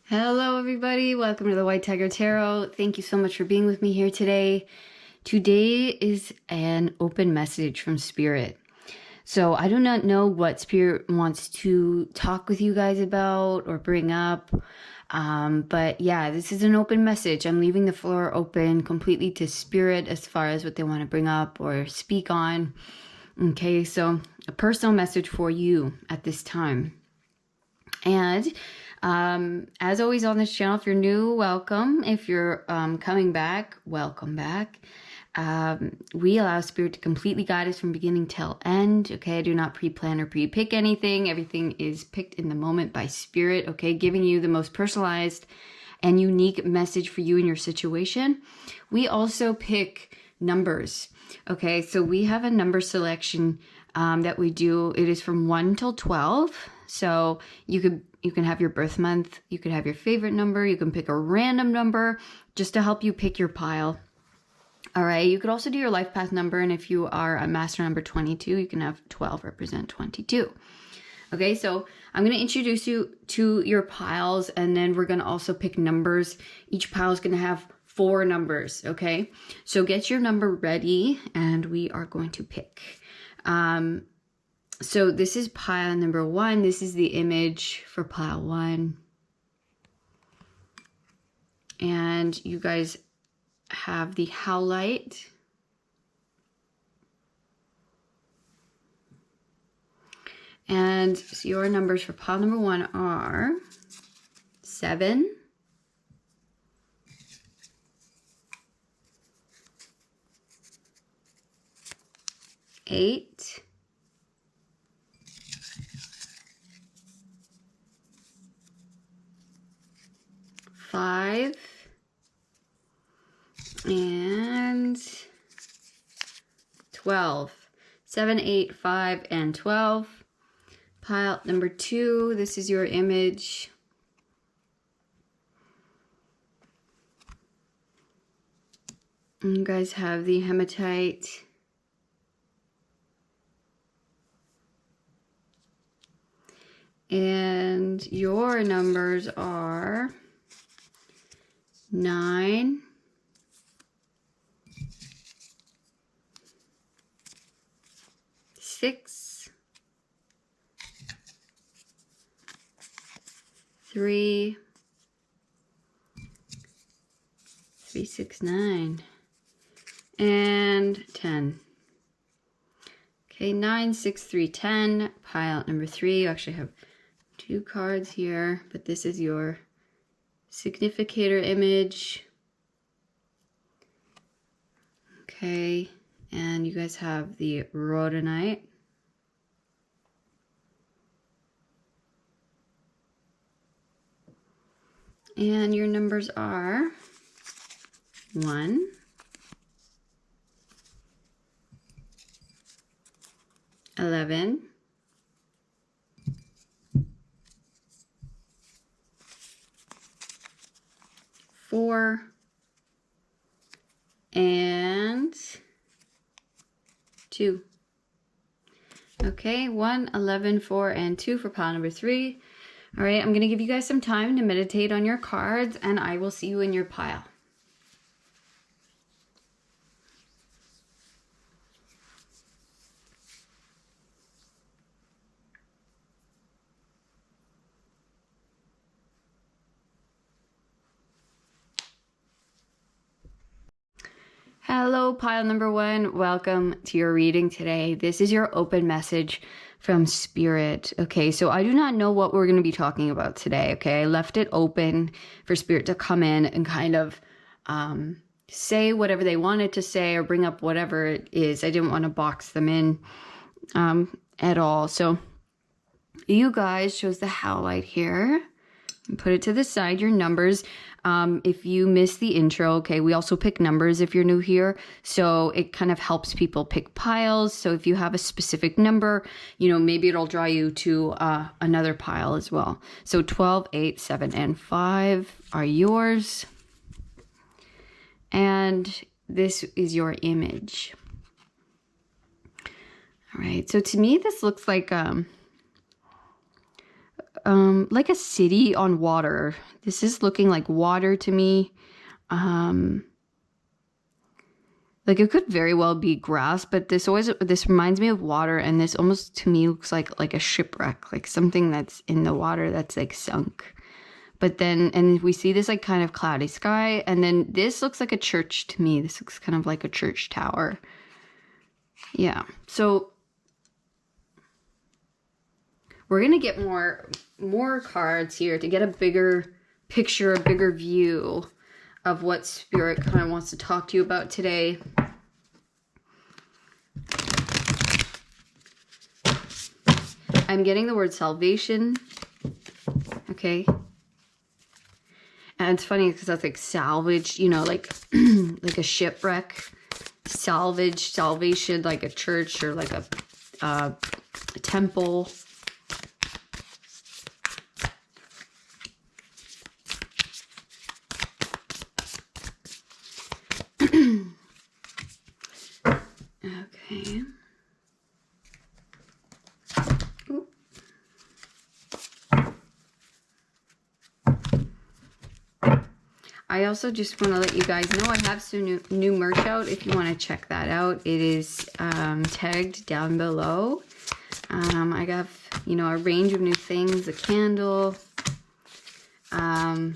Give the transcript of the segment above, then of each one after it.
Hello everybody, welcome to the White Tiger Tarot. Thank you so much for being with me here today. Today is an open message from Spirit. So I do not know what Spirit wants to talk with you guys about or bring up. But yeah, this is an open message. I'm leaving the floor open completely to Spirit as far as what they want to bring up or speak on. Okay, so a personal message for you at this time. And as always on this channel, if you're new, welcome. If you're coming back, welcome back. We allow Spirit to completely guide us from beginning till end. Okay, I do not pre-plan or pre-pick anything. Everything is picked in the moment by Spirit. Okay, giving you the most personalized and unique message for you and your situation. We also pick numbers. Okay, so we have a number selection that we do. It is from 1 till 12. So you can have your birth month, you could have your favorite number, you can pick a random number just to help you pick your pile. All right, you could also do your life path number, and if you are a master number 22, you can have 12 represent 22. Okay, so I'm going to introduce you to your piles, and then we're going to also pick numbers. Each pile is going to have 4 numbers, okay? So get your number ready, and we are going to pick. So this is pile number 1. This is the image for pile 1. And you guys have the howlite. And so your numbers for pile number 1 are 7, 8, 5, and 12. 7, 8, 5, and 12. Pile number 2, this is your image. And you guys have the hematite. And your numbers are 9, 6, 3, 3, 6, 9, and 10. Okay, 9, 6, 3, 10. Pile number 3. You actually have 2 cards here, but this is your significator image. Okay, and you guys have the rhodonite. And your numbers are 1, 11, 4, and 2. Okay, 1, 11, 4, and 2 for pile number 3. All right, I'm going to give you guys some time to meditate on your cards, and I will see you in your pile. Hello, pile number 1. Welcome to your reading today. This is your open message from Spirit. Okay, so I do not know what we're going to be talking about today. Okay, I left it open for Spirit to come in and kind of say whatever they wanted to say or bring up whatever it is. I didn't want to box them in at all. So you guys chose the howlite here. And put it to the side, your numbers. If you missed the intro, okay, we also pick numbers if you're new here. So it kind of helps people pick piles. So if you have a specific number, you know, maybe it'll draw you to another pile as well. So 12, 8, 7, and 5 are yours. And this is your image. All right, so to me, this looks like like a city on water. This is looking like water to me. Like it could very well be grass, but this reminds me of water, and this almost to me looks like a shipwreck, like something that's in the water that's like sunk. But then, and we see this like kind of cloudy sky, and then this looks like a church to me. This looks kind of like a church tower. Yeah, so we're gonna get more cards here to get a bigger picture, a bigger view of what Spirit kind of wants to talk to you about today. I'm getting the word salvation. Okay. And it's funny because that's like salvage, you know, like like a shipwreck. Salvage, salvation, like a church or like a temple. Okay. Ooh. I also just want to let you guys know I have some new merch out if you want to check that out. It is tagged down below. I got, you know, a range of new things, a candle. No,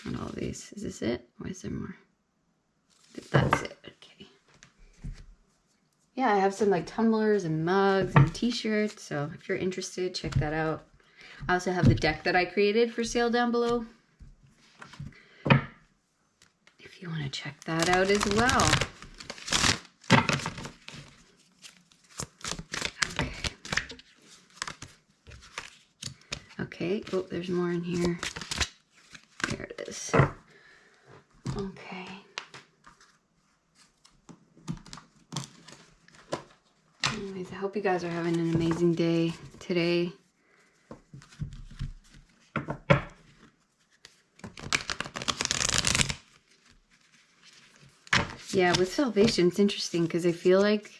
not all these. Is this it? Or is there more? That's it. Okay. Yeah, I have some like tumblers and mugs and t-shirts. So if you're interested, check that out. I also have the deck that I created for sale down below, if you want to check that out as well. Okay. Okay. Oh, there's more in here. There it is. Okay. Anyways, I hope you guys are having an amazing day today. Yeah, with salvation, it's interesting because I feel like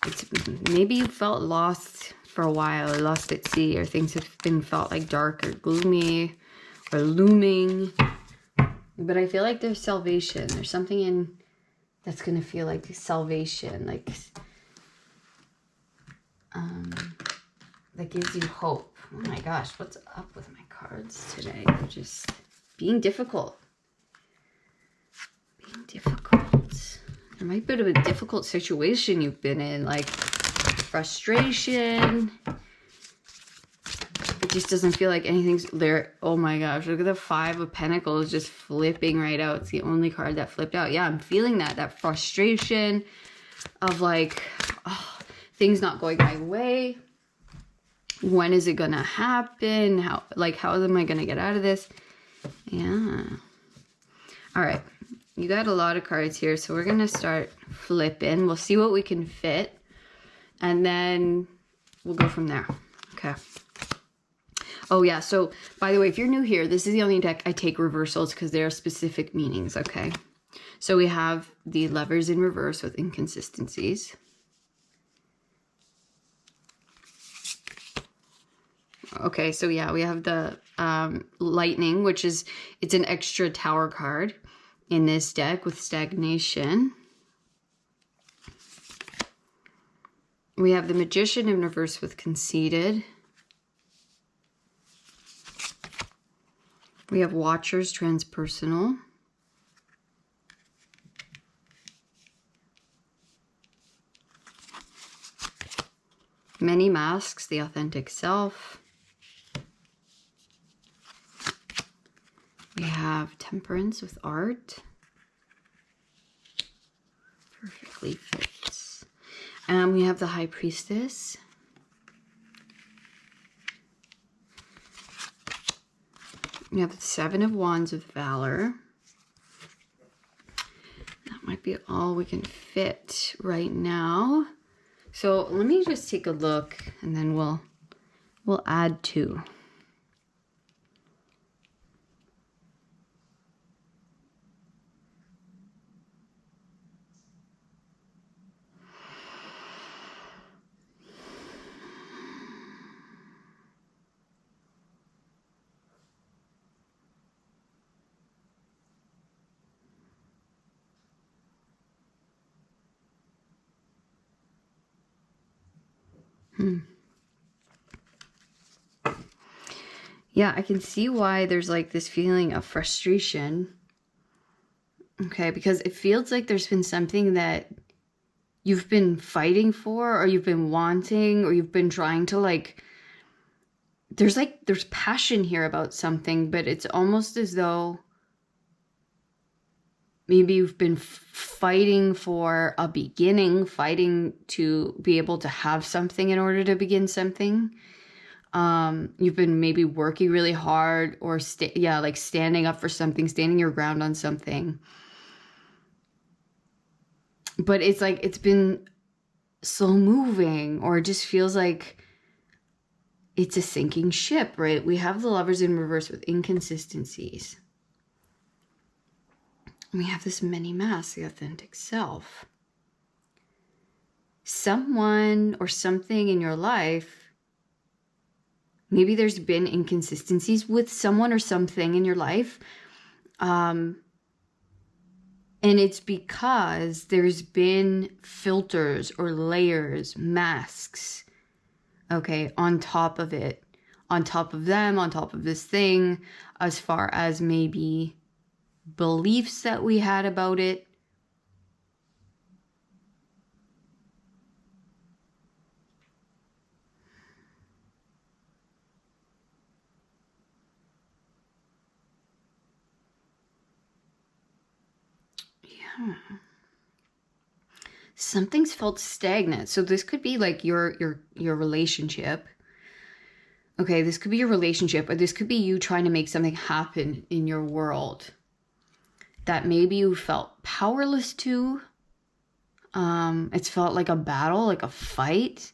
it's maybe you felt lost for a while, or lost at sea, or things have been felt like dark or gloomy or looming. But I feel like there's salvation. There's something in that's going to feel like salvation, like that gives you hope. Oh my gosh, what's up with my cards today? They're just being difficult. Being difficult. There might be a bit of a difficult situation you've been in, like frustration. It just doesn't feel like anything's there. Oh my gosh, look at the 5 of Pentacles just flipping right out. It's the only card that flipped out. Yeah, I'm feeling that frustration of like, oh, things not going my way. When is it gonna happen? How am I gonna get out of this? Yeah. All right. You got a lot of cards here, so we're going to start flipping. We'll see what we can fit, and then we'll go from there. Okay. Oh, yeah. So, by the way, if you're new here, this is the only deck I take reversals because there are specific meanings, okay? So we have the Lovers in reverse with inconsistencies. Okay, so yeah, we have the Lightning, which is, it's an extra tower card in this deck with stagnation. We have the Magician in reverse with conceited. We have Watchers, transpersonal. Many masks, the authentic self. We have Temperance with art. Perfectly fits. And we have the High Priestess. We have the 7 of Wands with Valor. That might be all we can fit right now. So let me just take a look, and then we'll add 2. Yeah, I can see why there's like this feeling of frustration. Okay, because it feels like there's been something that you've been fighting for, or you've been wanting, or you've been trying to like, there's passion here about something, but it's almost as though maybe you've been fighting for a beginning, fighting to be able to have something in order to begin something. You've been maybe working really hard, or like standing up for something, standing your ground on something. But it's like it's been slow moving, or it just feels like it's a sinking ship, right? We have the Lovers in reverse with inconsistencies. We have this many masks, the authentic self. Someone or something in your life, maybe there's been inconsistencies with someone or something in your life. And it's because there's been filters or layers, masks, okay, on top of it, on top of them, on top of this thing, as far as maybe beliefs that we had about it. Yeah. Something's felt stagnant. So this could be like your relationship. Okay, this could be your relationship, or this could be you trying to make something happen in your world that maybe you felt powerless to. It's felt like a battle, like a fight,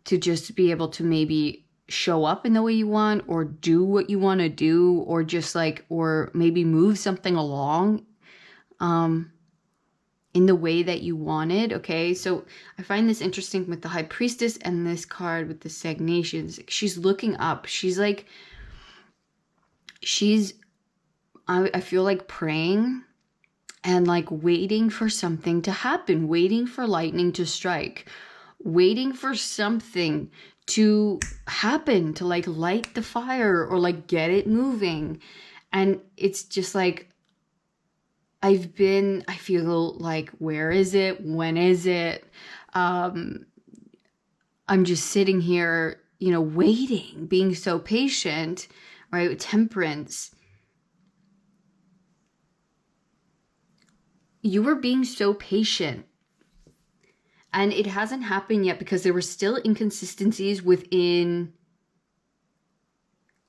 to just be able to maybe show up in the way you want, or do what you want to do, or just like, or maybe move something along in the way that you wanted. Okay, so I find this interesting with the High Priestess and this card with the stagnations. She's looking up. She's like, I feel like praying and like waiting for something to happen, waiting for lightning to strike, waiting for something to happen to like light the fire or like get it moving. And it's just like, I feel like, where is it? When is it? I'm just sitting here, waiting, being so patient, right? Temperance. You were being so patient, and it hasn't happened yet because there were still inconsistencies within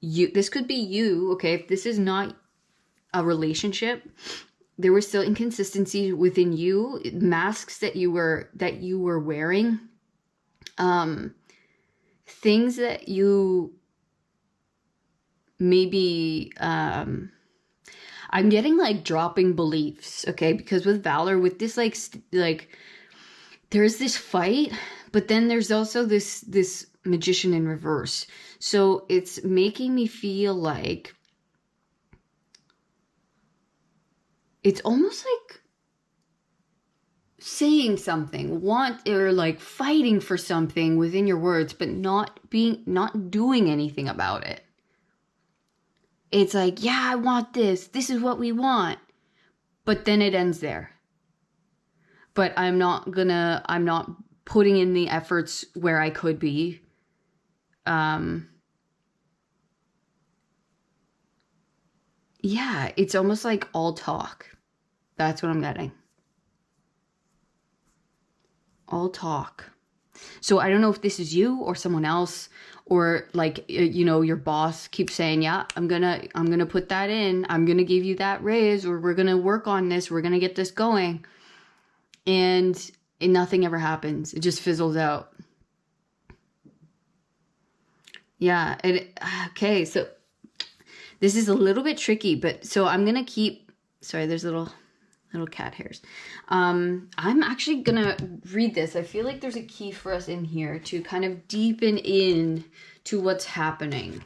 you. This could be you, okay? If this is not a relationship, there were still inconsistencies within you, masks that you were wearing, things that you maybe, I'm getting like dropping beliefs, okay? Because with Valor, with this like there's this fight, but then there's also this Magician in reverse. So it's making me feel like it's almost like saying something, or like fighting for something within your words, but not doing anything about it. It's like, yeah, I want this. This is what we want. But then it ends there. But I'm not putting in the efforts where I could be. Yeah, it's almost like all talk. That's what I'm getting. All talk. So I don't know if this is you or someone else, or like, your boss keeps saying, yeah, I'm gonna put that in. I'm gonna give you that raise, or we're gonna work on this. We're gonna get this going. And nothing ever happens. It just fizzles out. Yeah. Okay. So this is a little bit tricky, but so I'm gonna keep. Sorry, there's little cat hairs. I'm actually gonna read this. I feel like there's a key for us in here to kind of deepen in to what's happening.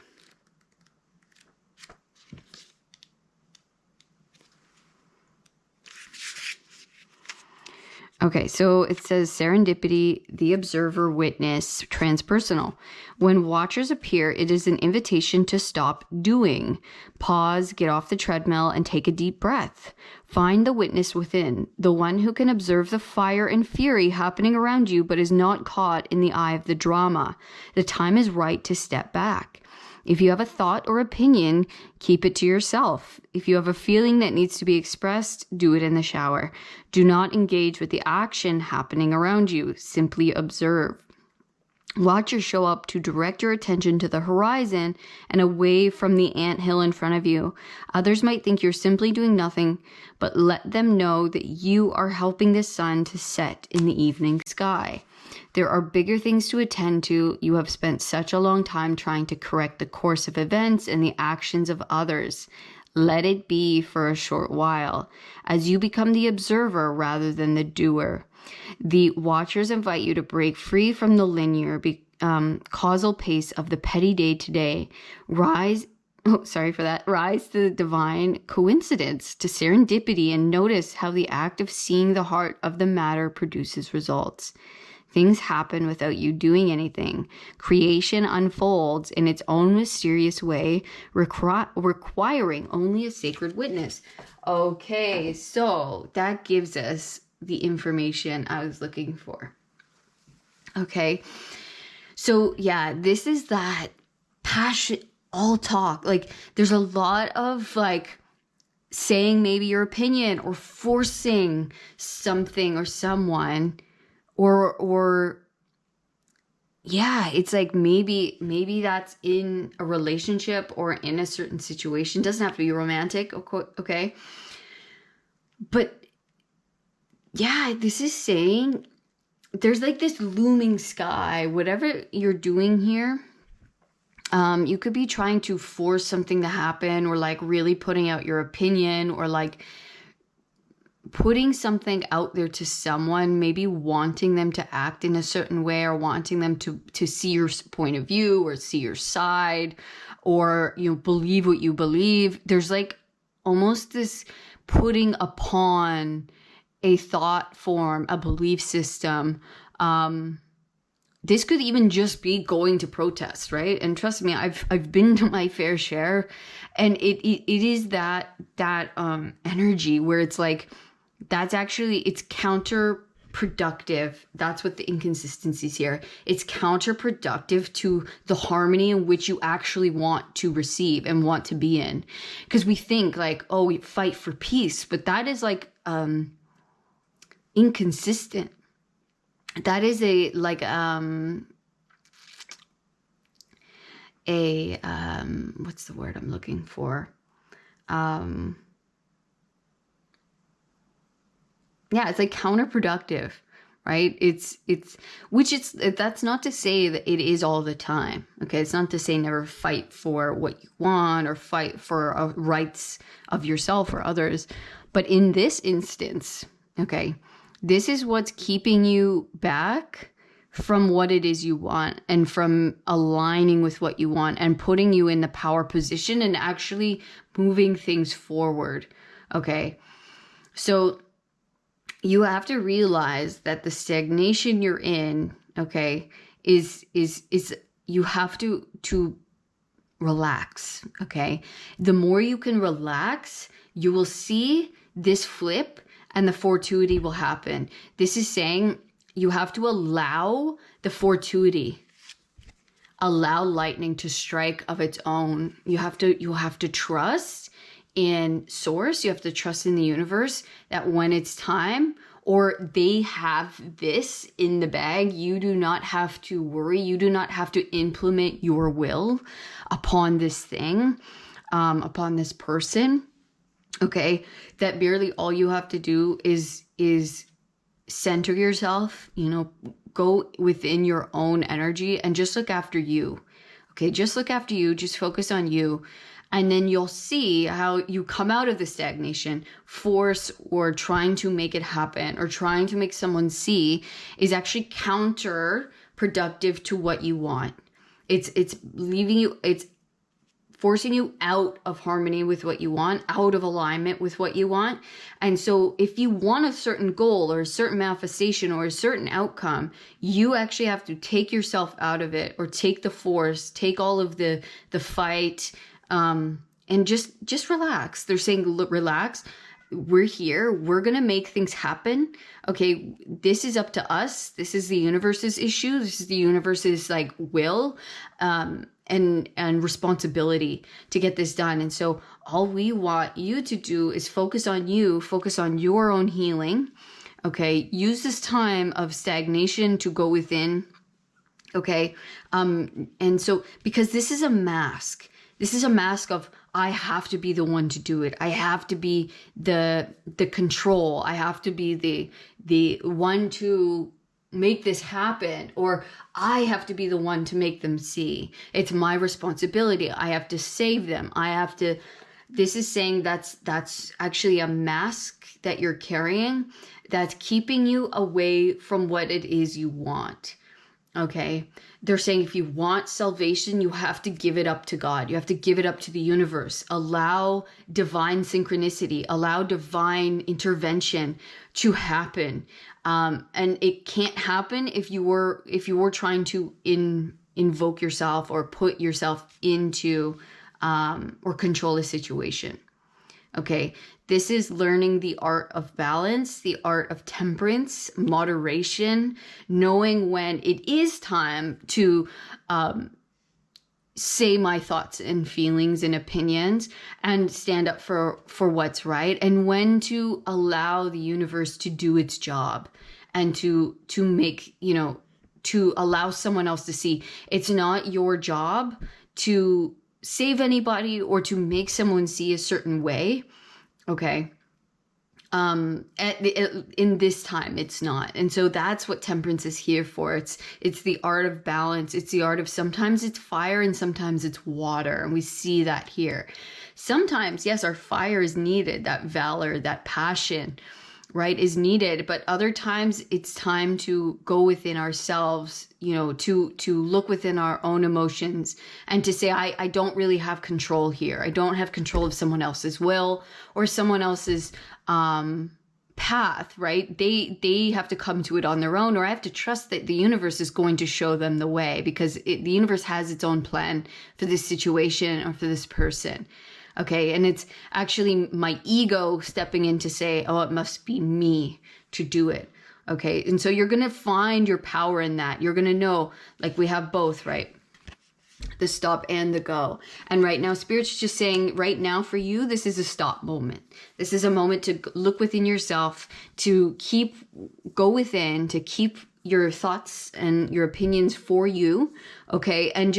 Okay, so it says serendipity, the observer, witness, transpersonal. When watchers appear, it is an invitation to stop doing. Pause, get off the treadmill, and take a deep breath. Find the witness within, the one who can observe the fire and fury happening around you but is not caught in the eye of the drama. The time is right to step back. If you have a thought or opinion, keep it to yourself. If you have a feeling that needs to be expressed, do it in the shower. Do not engage with the action happening around you. Simply observe. Watchers show up to direct your attention to the horizon and away from the anthill in front of you. Others might think you're simply doing nothing, but let them know that you are helping the sun to set in the evening sky. There are bigger things to attend to. You have spent such a long time trying to correct the course of events and the actions of others. Let it be for a short while, as you become the observer rather than the doer. The watchers invite you to break free from the linear, causal pace of the petty day-to-day. Rise to the divine coincidence, to serendipity, and notice how the act of seeing the heart of the matter produces results. Things happen without you doing anything. Creation unfolds in its own mysterious way, requiring only a sacred witness. Okay, so that gives us the information I was looking for. Okay, so yeah, this is that passion, all talk. Like, there's a lot of like saying maybe your opinion or forcing something or someone. Or yeah, it's like maybe that's in a relationship or in a certain situation. Doesn't have to be romantic, okay? But yeah, this is saying there's like this looming sky. Whatever you're doing here, you could be trying to force something to happen, or like really putting out your opinion, or like putting something out there to someone, maybe wanting them to act in a certain way, or wanting them to see your point of view or see your side, or, you know, believe what you believe. There's like almost this putting upon a thought form, a belief system. This could even just be going to protest, right? And trust me, I've been to my fair share, and it is that energy where it's like, that's actually, it's counterproductive. That's what the inconsistencies here. It's counterproductive to the harmony in which you actually want to receive and want to be in. Because we think like, oh, we fight for peace, but that is like inconsistent. That is a like what's the word I'm looking for? Yeah, it's like counterproductive, right? That's not to say that it is all the time. Okay, it's not to say never fight for what you want or fight for rights of yourself or others. But in this instance, okay, this is what's keeping you back from what it is you want, and from aligning with what you want, and putting you in the power position and actually moving things forward. Okay, so you have to realize that the stagnation you're in, okay, is you have to relax, okay? The more you can relax, you will see this flip and the fortuity will happen. This is saying you have to allow the fortuity, allow lightning to strike of its own. You have to trust in source. You have to trust in the universe that when it's time, or they have this in the bag, you do not have to worry. You do not have to implement your will upon this thing, upon this person. Okay, that barely all you have to do is center yourself, you know, go within your own energy and just look after you. Okay, just look after you, just focus on you. And then you'll see how you come out of the stagnation. Force or trying to make it happen or trying to make someone see is actually counterproductive to what you want. It's leaving you, it's forcing you out of harmony with what you want, out of alignment with what you want. And so if you want a certain goal or a certain manifestation or a certain outcome, you actually have to take yourself out of it, or take the force, take all of the fight, and just relax. They're saying, look, relax. We're here. We're going to make things happen. Okay. This is up to us. This is the universe's issue. This is the universe's like will, and responsibility to get this done. And so all we want you to do is focus on you, focus on your own healing. Okay. Use this time of stagnation to go within. Okay. And so, because this is a mask. This is a mask of, I have to be the one to do it. I have to be the control. I have to be the one to make this happen, or I have to be the one to make them see. It's my responsibility. I have to save them. I have to. This is saying that's actually a mask that you're carrying that's keeping you away from what it is you want. Okay. They're saying if you want salvation, you have to give it up to God. You have to give it up to the universe. Allow divine synchronicity, allow divine intervention to happen. And it can't happen if you were trying to invoke yourself or put yourself into, or control a situation. Okay. This is learning the art of balance, the art of temperance, moderation, knowing when it is time to say my thoughts and feelings and opinions and stand up for what's right, and when to allow the universe to do its job and to make, to allow someone else to see. It's not your job to save anybody or to make someone see a certain way. Okay. In this time, it's not. And so that's what temperance is here for. It's the art of balance. It's the art of, sometimes it's fire and sometimes it's water. And we see that here. Sometimes, yes, our fire is needed. That valor, that passion, right, is needed. But other times it's time to go within ourselves, to look within our own emotions and to say, I don't really have control here. I don't have control of someone else's will or someone else's path, right? They have to come to it on their own, or I have to trust that the universe is going to show them the way, because the universe has its own plan for this situation or for this person. Okay. And it's actually my ego stepping in to say, oh, it must be me to do it. Okay. And so you're going to find your power in that. You're going to know, like, we have both, right? The stop and the go. And right now, Spirit's just saying, right now for you, this is a stop moment. This is a moment to look within yourself, to go within, to keep your thoughts and your opinions for you. Okay. And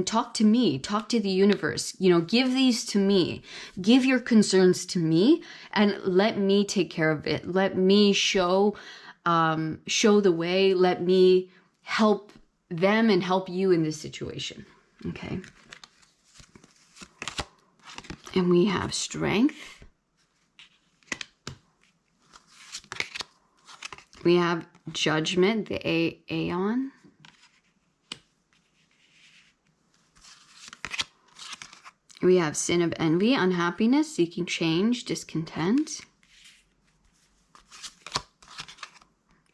talk to me, talk to the universe, give these to me, give your concerns to me, and let me take care of it. Let me show the way. Let me help them and help you in this situation. Okay. And we have strength. We have judgment, the Aeon. We have sin of envy, unhappiness, seeking change, discontent.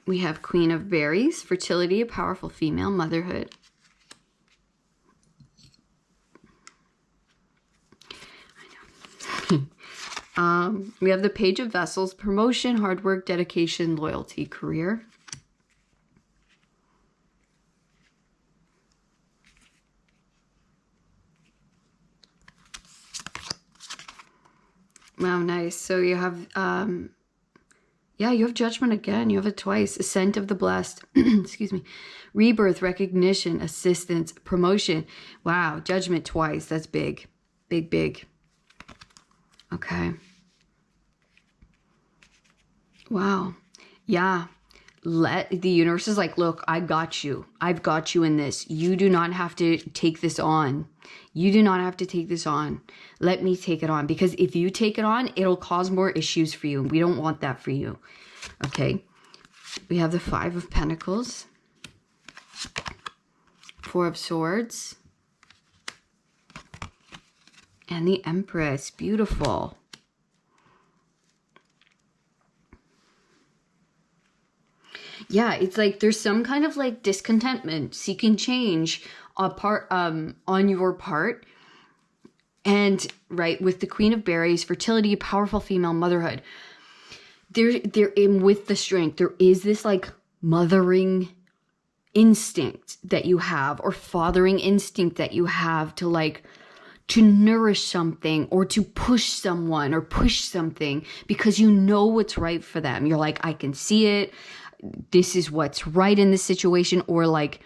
We have Queen of Berries, fertility, a powerful female, motherhood. We have the Page of Vessels, promotion, hard work, dedication, loyalty, career. Wow, nice. So you have, you have judgment again. You have it twice. Ascent of the blessed. Excuse me. Rebirth, recognition, assistance, promotion. Wow, judgment twice. That's big. Big, big. Okay. Wow. Yeah. The universe is like, look, I got you. I've got you in this. You do not have to take this on. You do not have to take this on. Let me take it on. Because if you take it on, it'll cause more issues for you. And we don't want that for you. Okay. We have the Five of Pentacles. Four of Swords. And the Empress. Beautiful. Yeah, it's like there's some kind of like discontentment, seeking change on your part. And right, with the Queen of Berries, fertility, powerful female, motherhood. They're in with the strength. There is this like mothering instinct that you have, or fathering instinct that you have to like to nourish something or to push someone or push something because you know what's right for them. You're like, I can see it. This is what's right in this situation, or like,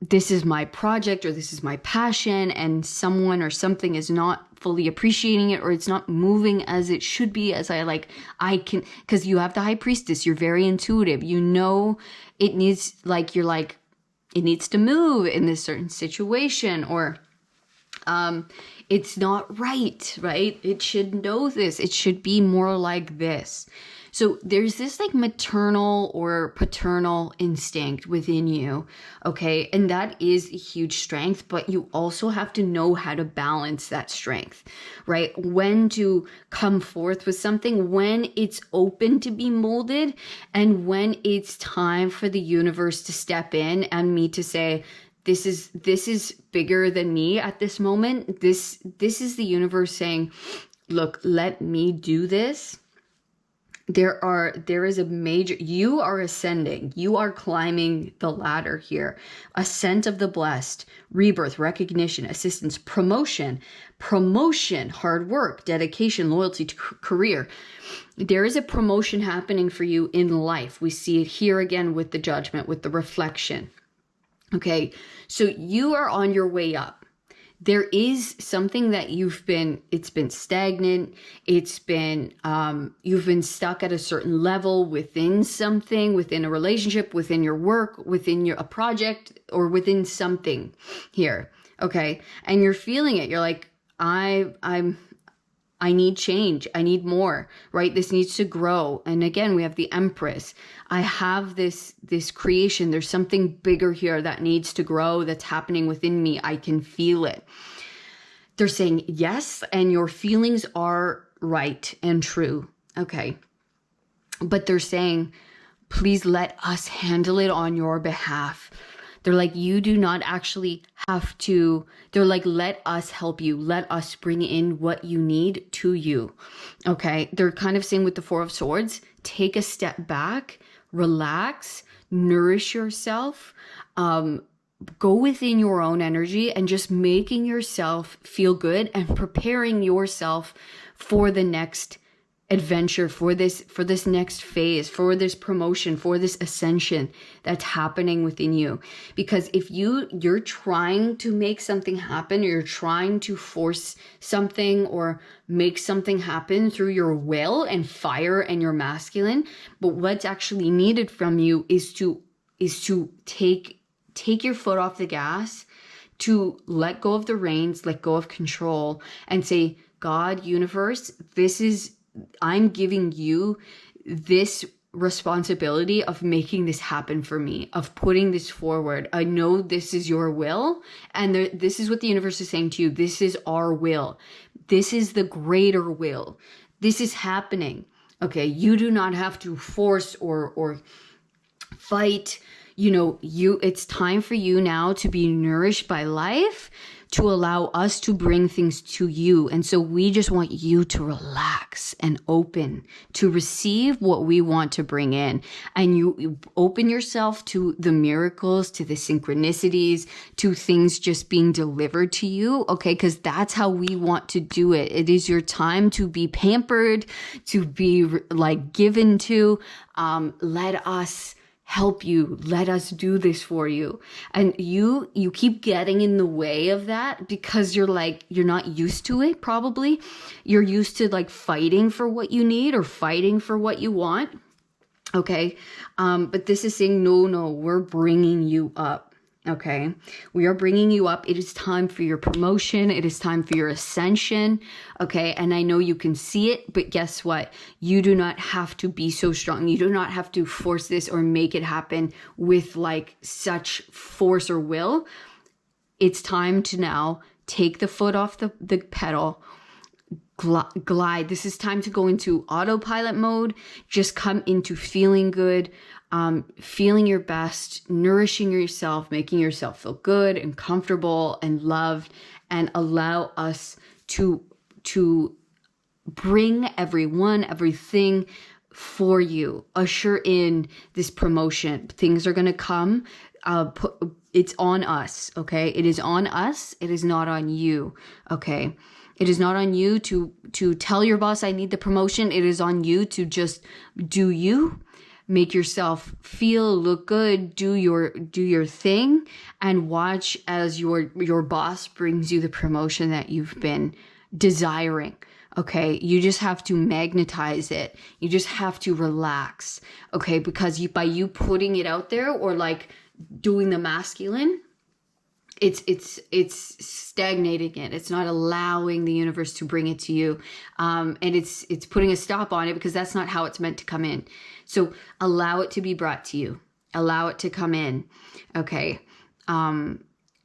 this is my project or this is my passion, and someone or something is not fully appreciating it, or it's not moving as it should be, as I can, because you have the High Priestess, you're very intuitive, you know it needs, like, you're like, it needs to move in this certain situation, or it's not right? It should know this. It should be more like this. So there's this like maternal or paternal instinct within you, okay? And that is a huge strength, but you also have to know how to balance that strength, right? When to come forth with something, when it's open to be molded, and when it's time for the universe to step in and me to say, this is bigger than me at this moment. This is the universe saying, look, let me do this. There is a major, you are ascending, you are climbing the ladder here. Ascent of the blessed, rebirth, recognition, assistance, promotion, hard work, dedication, loyalty to career. There is a promotion happening for you in life. We see it here again with the judgment, with the reflection. Okay, so you are on your way up. There is something that it's been stagnant. It's been, you've been stuck at a certain level within something, within a relationship, within your work, within a project, or within something here. Okay. And you're feeling it. You're like, I need change. I need more, right? This needs to grow. And again, we have the Empress. I have this creation. There's something bigger here that needs to grow, that's happening within me. I can feel it. They're saying yes, and your feelings are right and true. Okay. But they're saying, please let us handle it on your behalf. They're like, you do not actually have to, they're like, let us help you. Let us bring in what you need to you. Okay. They're kind of saying with the Four of Swords, take a step back, relax, nourish yourself, go within your own energy, and just making yourself feel good and preparing yourself for the next adventure, for this next phase, for this promotion, for this ascension that's happening within you. Because if you're trying to make something happen, or you're trying to force something or make something happen through your will and fire and your masculine, but what's actually needed from you is to take your foot off the gas, to let go of the reins, let go of control, and say, God, universe, I'm giving you this responsibility of making this happen for me, of putting this forward. I know this is your will, and this is what the universe is saying to you. This is our will. This is the greater will. This is happening. Okay, you do not have to force or fight. It's time for you now to be nourished by life, to allow us to bring things to you. And so we just want you to relax and open to receive what we want to bring in. And you open yourself to the miracles, to the synchronicities, to things just being delivered to you. Okay. Because that's how we want to do it. It is your time to be pampered, to be like given to. Let us help you. Let us do this for you. And you keep getting in the way of that because you're not used to it. Probably you're used to like fighting for what you need or fighting for what you want. Okay. But this is saying, no, we're bringing you up. Okay. We are bringing you up. It is time for your promotion. It is time for your ascension. Okay. And I know you can see it, but guess what? You do not have to be so strong. You do not have to force this or make it happen with like such force or will. It's time to now take the foot off the pedal, glide. This is time to go into autopilot mode. Just come into feeling good, feeling your best, nourishing yourself, making yourself feel good and comfortable and loved, and allow us to bring everything for you. Usher in this promotion. Things are going to come. It's on us, okay? It is on us. It is not on you, okay? It is not on you to tell your boss, I need the promotion. It is on you to just do you, make yourself feel, look good, do your thing, and watch as your boss brings you the promotion that you've been desiring. Okay, you just have to magnetize it. You just have to relax. Okay, because by you putting it out there, or like doing the masculine, it's stagnating it. It's not allowing the universe to bring it to you. And it's putting a stop on it, because that's not how it's meant to come in. So allow it to be brought to you. Allow it to come in. Okay.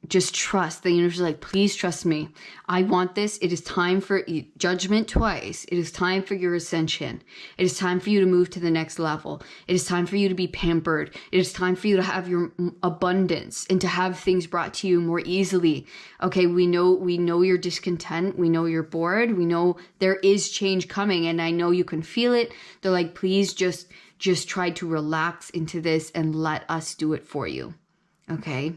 Just trust. The universe is like, please trust me. I want this. It is time for judgment twice. It is time for your ascension. It is time for you to move to the next level. It is time for you to be pampered. It is time for you to have your abundance and to have things brought to you more easily. Okay, we know you're discontent. We know you're bored. We know there is change coming, and I know you can feel it. They're like, please just try to relax into this and let us do it for you. Okay?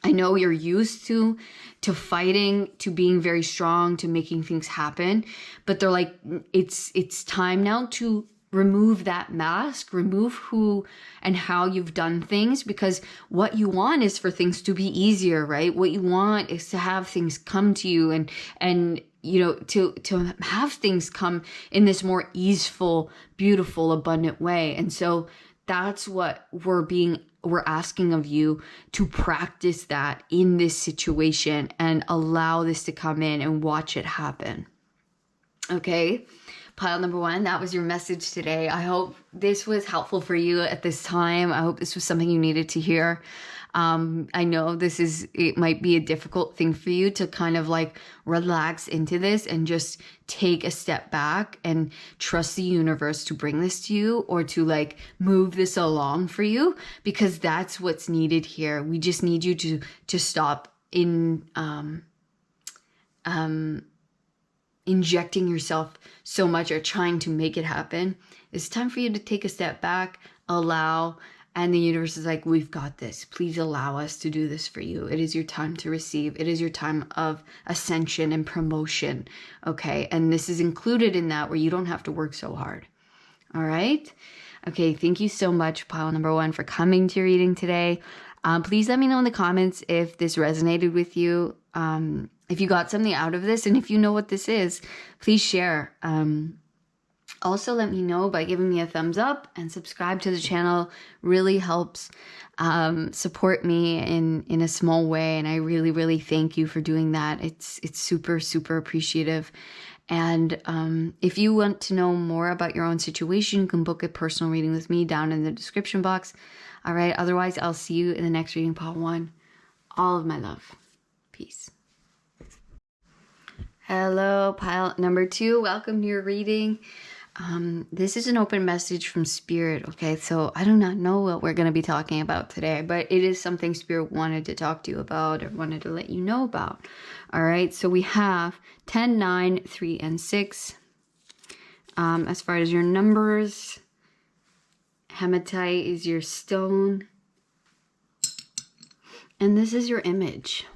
I know you're used to fighting, to being very strong, to making things happen, but they're like, it's time now to remove that mask, remove who and how you've done things, because what you want is for things to be easier, right? What you want is to have things come to you, and you know, to have things come in this more easeful, beautiful, abundant way. And so that's what we're asking of you, to practice that in this situation and allow this to come in and watch it happen. Okay, pile number 1, that was your message today. I hope this was helpful for you at this time. I hope this was something you needed to hear. I know it might be a difficult thing for you to kind of like relax into this and just take a step back and trust the universe to bring this to you, or to like move this along for you, because that's what's needed here. We just need you to stop injecting yourself so much or trying to make it happen. It's time for you to take a step back, allow. And the universe is like, we've got this. Please allow us to do this for you. It is your time to receive. It is your time of ascension and promotion. Okay. And this is included in that, where you don't have to work so hard. All right. Okay. Thank you so much, pile number 1, for coming to your reading today. Please let me know in the comments if this resonated with you. If you got something out of this, and if you know what this is, please share. Also, let me know by giving me a thumbs up, and subscribe to the channel. Really helps support me in a small way, and I really, really thank you for doing that. It's super, super appreciative. And if you want to know more about your own situation, you can book a personal reading with me down in the description box. All right. Otherwise, I'll see you in the next reading, pile 1. All of my love. Peace. Hello, pile number 2. Welcome to your reading. This is an open message from Spirit, okay? So I do not know what we're going to be talking about today, but it is something Spirit wanted to talk to you about, or wanted to let you know about. All right, so we have 10, 9, 3, and 6. As far as your numbers, hematite is your stone, and this is your image.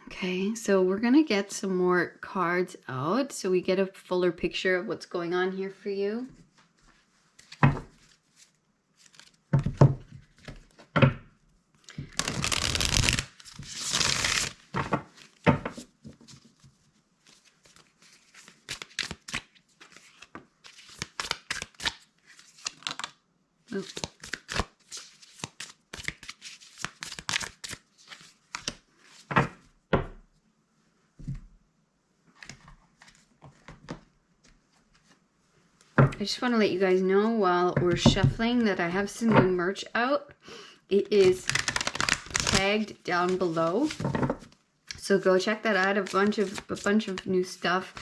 Okay, so we're going to get some more cards out so we get a fuller picture of what's going on here for you. Oops. I just want to let you guys know while we're shuffling that I have some new merch out. It is tagged down below. So go check that out. A bunch of new stuff.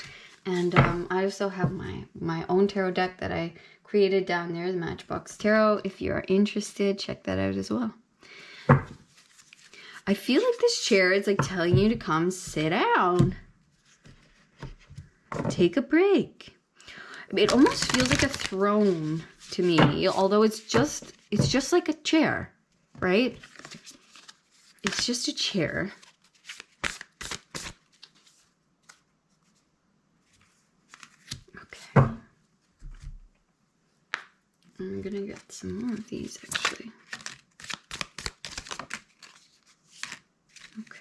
And I also have my own tarot deck that I created down there, the Matchbox Tarot. If you are interested, check that out as well. I feel like this chair is like telling you to come sit down. Take a break. It almost feels like a throne to me, although it's just like a chair, right? It's just a chair. Okay. I'm gonna get some more of these actually. Okay.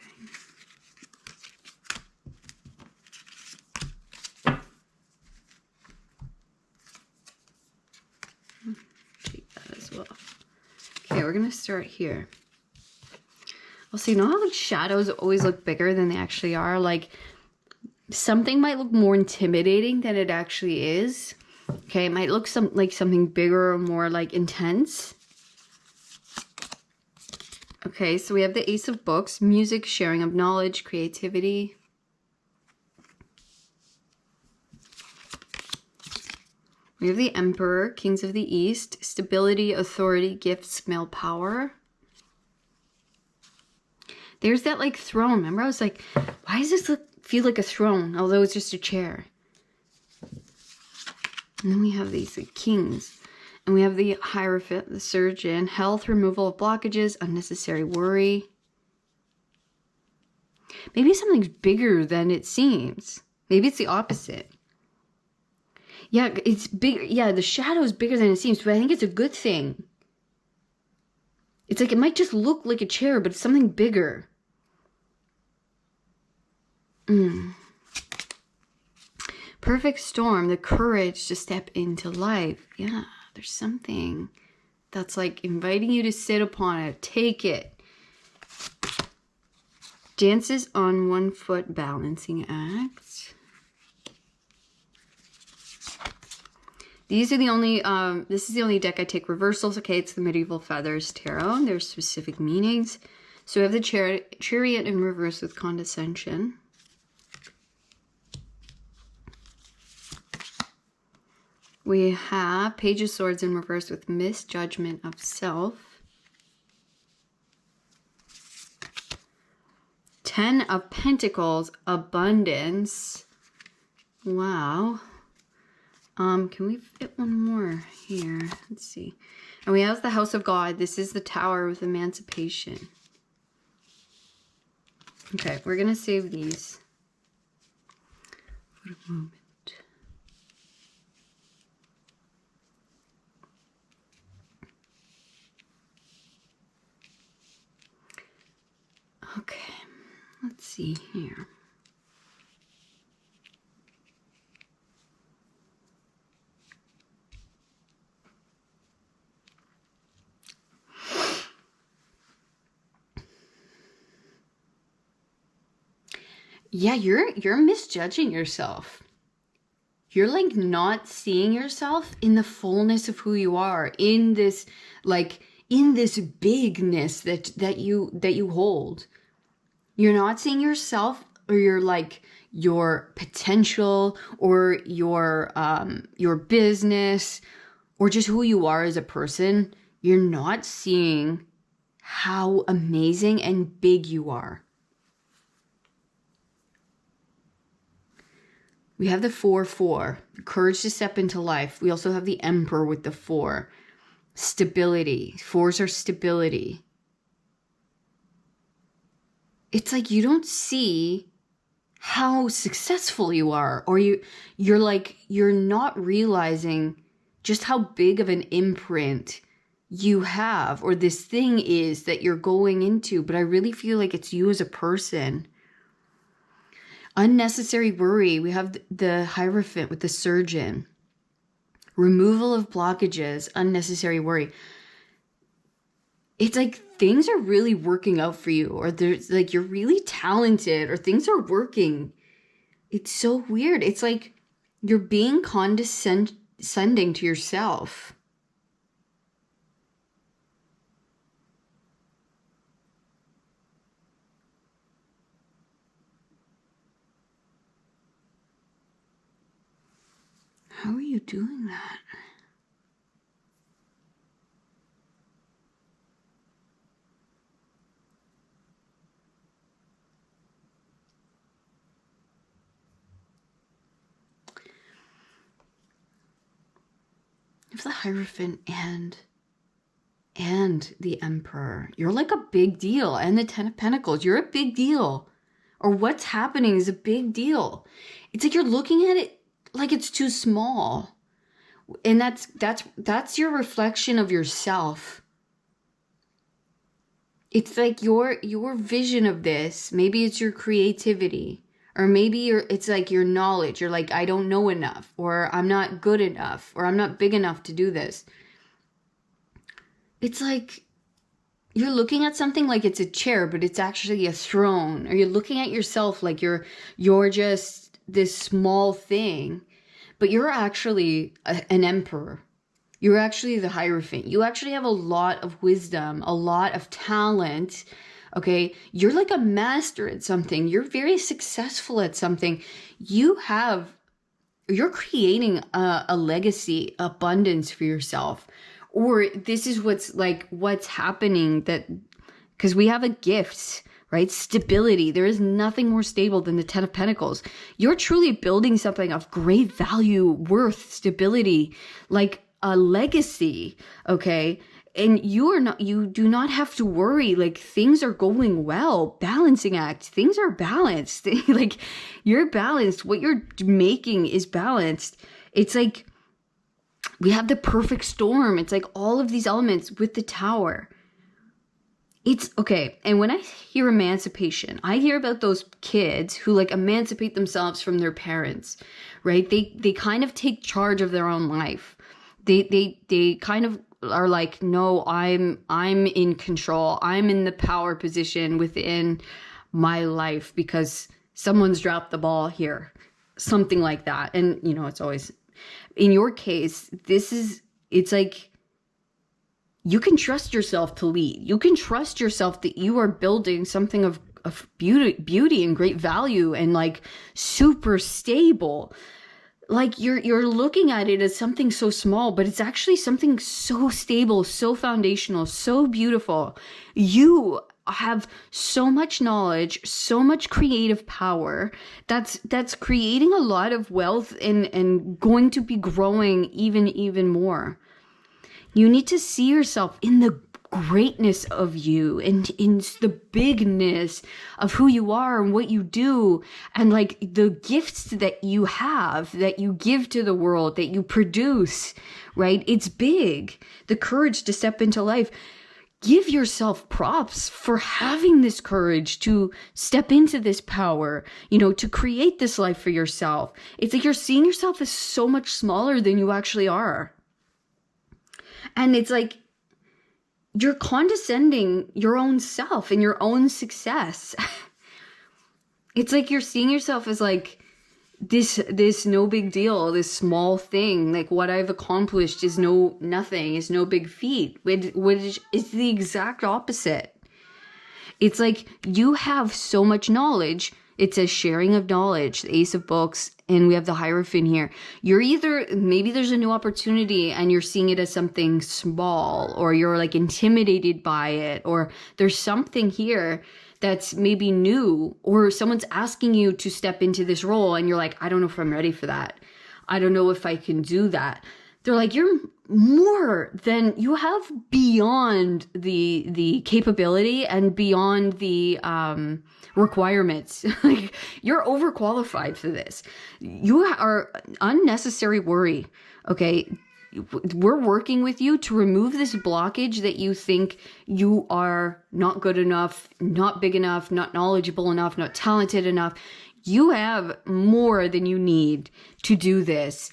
Take that as well. Okay, we're gonna start here. Well, see, you know how like shadows always look bigger than they actually are? Like something might look more intimidating than it actually is. Okay, it might look like something bigger or more like intense. Okay, so we have the Ace of Books, music, sharing of knowledge, creativity. We have the Emperor, Kings of the East, stability, authority, gifts, male power. There's that like throne. Remember, I was like, why does this feel like a throne, although it's just a chair? And then we have these like kings. And we have the Hierophant, the Surgeon, health, removal of blockages, unnecessary worry. Maybe something's bigger than it seems. Maybe it's the opposite. Yeah, it's bigger. Yeah, the shadow is bigger than it seems, but I think it's a good thing. It's like it might just look like a chair, but it's something bigger. Perfect storm, the courage to step into life. Yeah, there's something that's like inviting you to sit upon it. Take it. Dances on one foot, balancing act. These are the only, this is the only deck I take reversals. Okay, it's the Medieval Feathers Tarot. There's specific meanings. So we have the Chariot in reverse with condescension. We have Page of Swords in reverse with misjudgment of self. 10 of Pentacles, abundance. Wow. Can we fit one more here? Let's see. And we have the House of God. This is the Tower with emancipation. Okay, we're going to save these for a moment. Okay, let's see here. Yeah, you're misjudging yourself. You're like not seeing yourself in the fullness of who you are, in this bigness that you hold. You're not seeing yourself or your potential or your business or just who you are as a person. You're not seeing how amazing and big you are. We have the 4-4, courage to step into life. We also have the Emperor with the 4. Stability. 4s are stability. It's like you don't see how successful you are, or you're not realizing just how big of an imprint you have, or this thing is that you're going into. But I really feel like it's you as a person. Unnecessary worry. We have the Hierophant with the Surgeon. Removal of blockages. Unnecessary worry. It's like things are really working out for you, or there's like you're really talented, or things are working. It's so weird. It's like you're being condescending to yourself. How are you doing that? If the Hierophant and the Emperor, you're like a big deal. And the Ten of Pentacles, you're a big deal. Or what's happening is a big deal. It's like you're looking at it like it's too small. And that's your reflection of yourself. It's like your vision of this. Maybe it's your creativity. Or maybe it's like your knowledge. You're like, I don't know enough. Or I'm not good enough. Or I'm not big enough to do this. It's like you're looking at something like it's a chair, but it's actually a throne. Or you're looking at yourself like you're just this small thing, but you're actually an emperor. You're actually the Hierophant. You actually have a lot of wisdom, a lot of talent. Okay, you're like a master at something. You're very successful at something. You're creating a legacy, abundance for yourself. Or this is what's happening, that because we have a gift, right? Stability. There is nothing more stable than the Ten of Pentacles. You're truly building something of great value, worth, stability, like a legacy, okay? And you do not have to worry, like things are going well. Balancing act, things are balanced. Like you're balanced. What you're making is balanced. It's like we have the perfect storm. It's like all of these elements with the Tower. It's okay. And when I hear emancipation, I hear about those kids who like emancipate themselves from their parents, right? They kind of take charge of their own life. They kind of are like, no, I'm in control. I'm in the power position within my life because someone's dropped the ball here. Something like that. And you know, it's always, in your case, it's like you can trust yourself to lead. You can trust yourself that you are building something of beauty and great value and like super stable. Like you're looking at it as something so small, but it's actually something so stable, so foundational, so beautiful. You have so much knowledge, so much creative power that's creating a lot of wealth and going to be growing even more. You need to see yourself in the greatness of you and in the bigness of who you are and what you do and like the gifts that you have, that you give to the world, that you produce, right? It's big. The courage to step into life. Give yourself props for having this courage to step into this power, you know, to create this life for yourself. It's like you're seeing yourself as so much smaller than you actually are. And it's like you're condescending your own self and your own success. It's like you're seeing yourself as like this no big deal, this small thing. Like what I've accomplished is nothing, is no big feat. Which is the exact opposite. It's like you have so much knowledge. It says sharing of knowledge, the Ace of Books, and we have the Hierophant here. You're either, maybe there's a new opportunity and you're seeing it as something small, or you're like intimidated by it, or there's something here that's maybe new, or someone's asking you to step into this role and you're like, I don't know if I'm ready for that. I don't know if I can do that. They're like, you're more than, you have beyond the capability and beyond the requirements. Like you're overqualified for this. You are unnecessary worry. Okay. We're working with you to remove this blockage that you think you are not good enough, not big enough, not knowledgeable enough, not talented enough. You have more than you need to do this.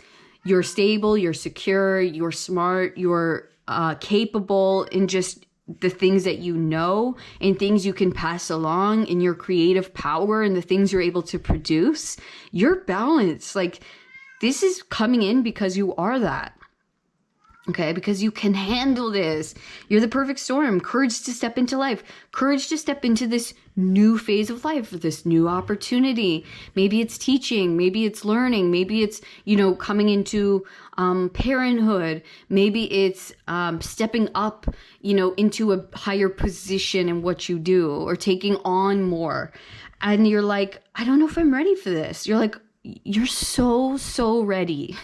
You're stable, you're secure, you're smart, you're capable in just the things that you know and things you can pass along in your creative power and the things you're able to produce. You're balanced. Like this is coming in because you are that. Okay, because you can handle this. You're the perfect storm. Courage to step into life. Courage to step into this new phase of life, this new opportunity. Maybe it's teaching. Maybe it's learning. Maybe it's, coming into parenthood. Maybe it's stepping up, into a higher position in what you do, or taking on more. And you're like, I don't know if I'm ready for this. You're like, you're so ready.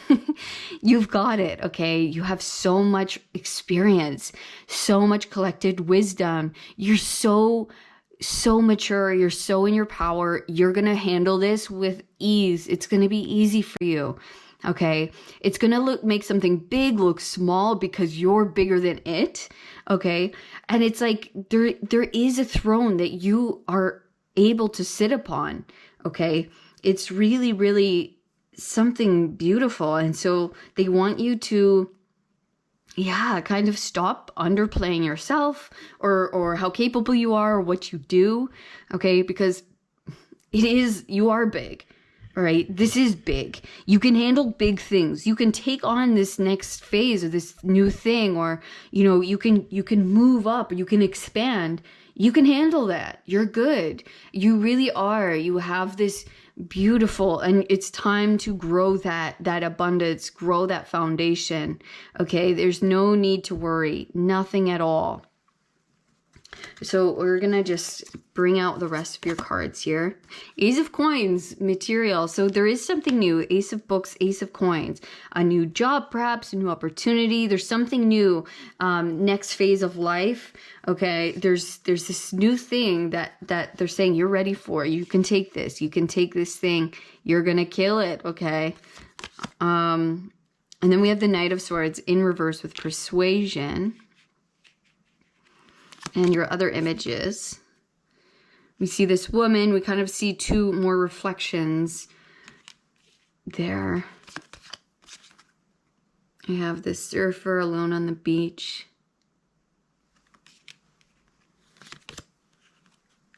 You've got it. Okay. You have so much experience, so much collected wisdom. You're so mature. You're so in your power. You're going to handle this with ease. It's going to be easy for you. Okay. It's going to make something big look small because you're bigger than it. Okay. And it's like, there is a throne that you are able to sit upon. Okay. It's really, really something beautiful. And so they want you to, kind of stop underplaying yourself or how capable you are or what you do. Okay. Because you are big. All right. This is big. You can handle big things. You can take on this next phase or this new thing, or, you can move up, you can expand. You can handle that. You're good. You really are. You have this beautiful, and it's time to grow that abundance, grow that foundation. Okay. There's no need to worry. Nothing at all. So we're going to just bring out the rest of your cards here. Ace of Coins, material. So there is something new. Ace of Books, Ace of Coins. A new job, perhaps, a new opportunity. There's something new. Next phase of life. Okay. There's this new thing that they're saying you're ready for. You can take this. You can take this thing. You're going to kill it. Okay. And then we have the Knight of Swords in reverse with Persuasion. And your other images. We see this woman. We kind of see two more reflections there. We have this surfer alone on the beach.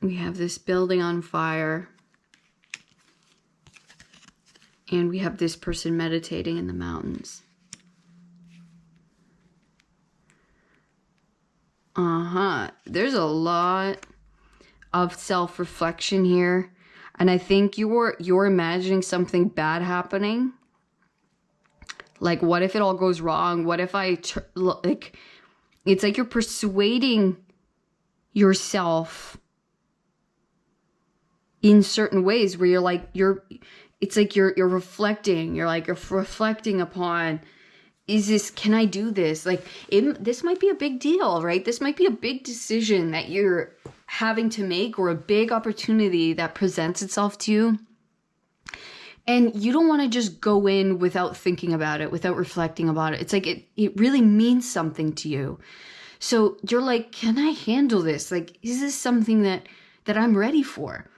We have this building on fire. And we have this person meditating in the mountains. There's a lot of self-reflection here. And I think you're imagining something bad happening. Like, what if it all goes wrong? What if it's like you're persuading yourself in certain ways where it's like you're reflecting. You're reflecting upon, can I do this? This might be a big deal, right? This might be a big decision that you're having to make, or a big opportunity that presents itself to you. And you don't want to just go in without thinking about it, without reflecting about it. It's like it really means something to you. So you're like, can I handle this? Is this something that I'm ready for?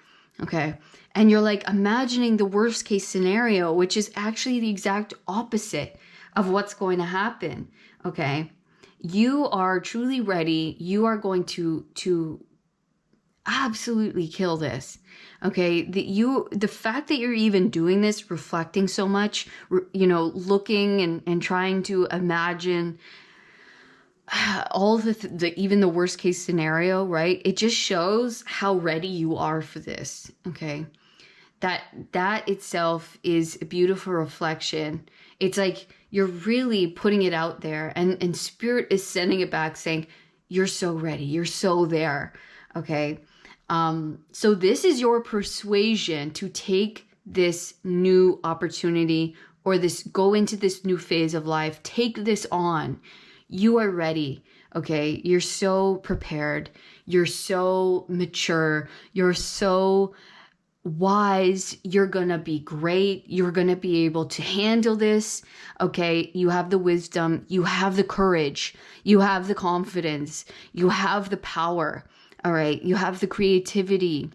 Okay. And you're imagining the worst case scenario, which is actually the exact opposite of what's going to happen. Okay. You are truly ready. You are going to absolutely kill this. Okay. The fact that you're even doing this, reflecting so much, looking and trying to imagine all even the worst case scenario, right? It just shows how ready you are for this. Okay. That itself is a beautiful reflection. It's like you're really putting it out there, and Spirit is sending it back saying, you're so ready. You're so there. Okay. So this is your persuasion to take this new opportunity, or go into this new phase of life. Take this on. You are ready. Okay. You're so prepared. You're so mature. You're so wise. You're going to be great. You're going to be able to handle this. Okay. You have the wisdom. You have the courage. You have the confidence. You have the power. All right. You have the creativity.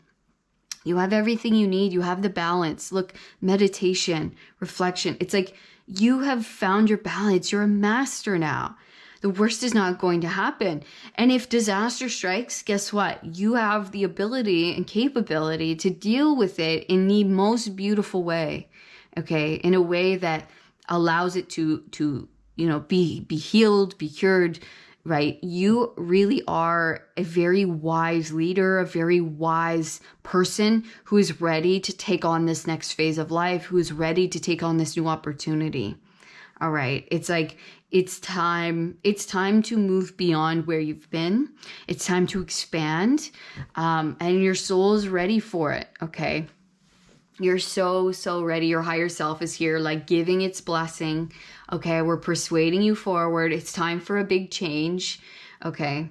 You have everything you need. You have the balance. Look, meditation, reflection. It's like you have found your balance. You're a master now. The worst is not going to happen. And if disaster strikes, guess what? You have the ability and capability to deal with it in the most beautiful way. Okay. In a way that allows it to be healed, be cured, right? You really are a very wise leader, a very wise person who is ready to take on this next phase of life, who is ready to take on this new opportunity. All right. It's like, it's time to move beyond where you've been. It's time to expand. And your soul is ready for it. Okay. You're so ready. Your higher self is here, like giving its blessing. Okay. We're persuading you forward. It's time for a big change. Okay.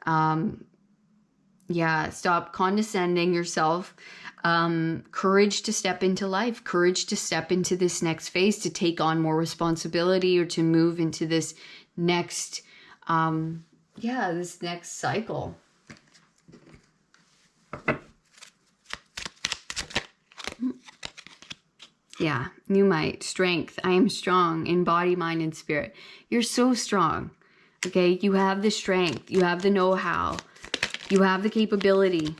Yeah. Stop condescending yourself. Courage to step into life, courage to step into this next phase, to take on more responsibility, or to move into this next, this next cycle. Yeah, you might. Strength. I am strong in body, mind, and spirit. You're so strong. Okay, you have the strength, you have the know-how, you have the capability.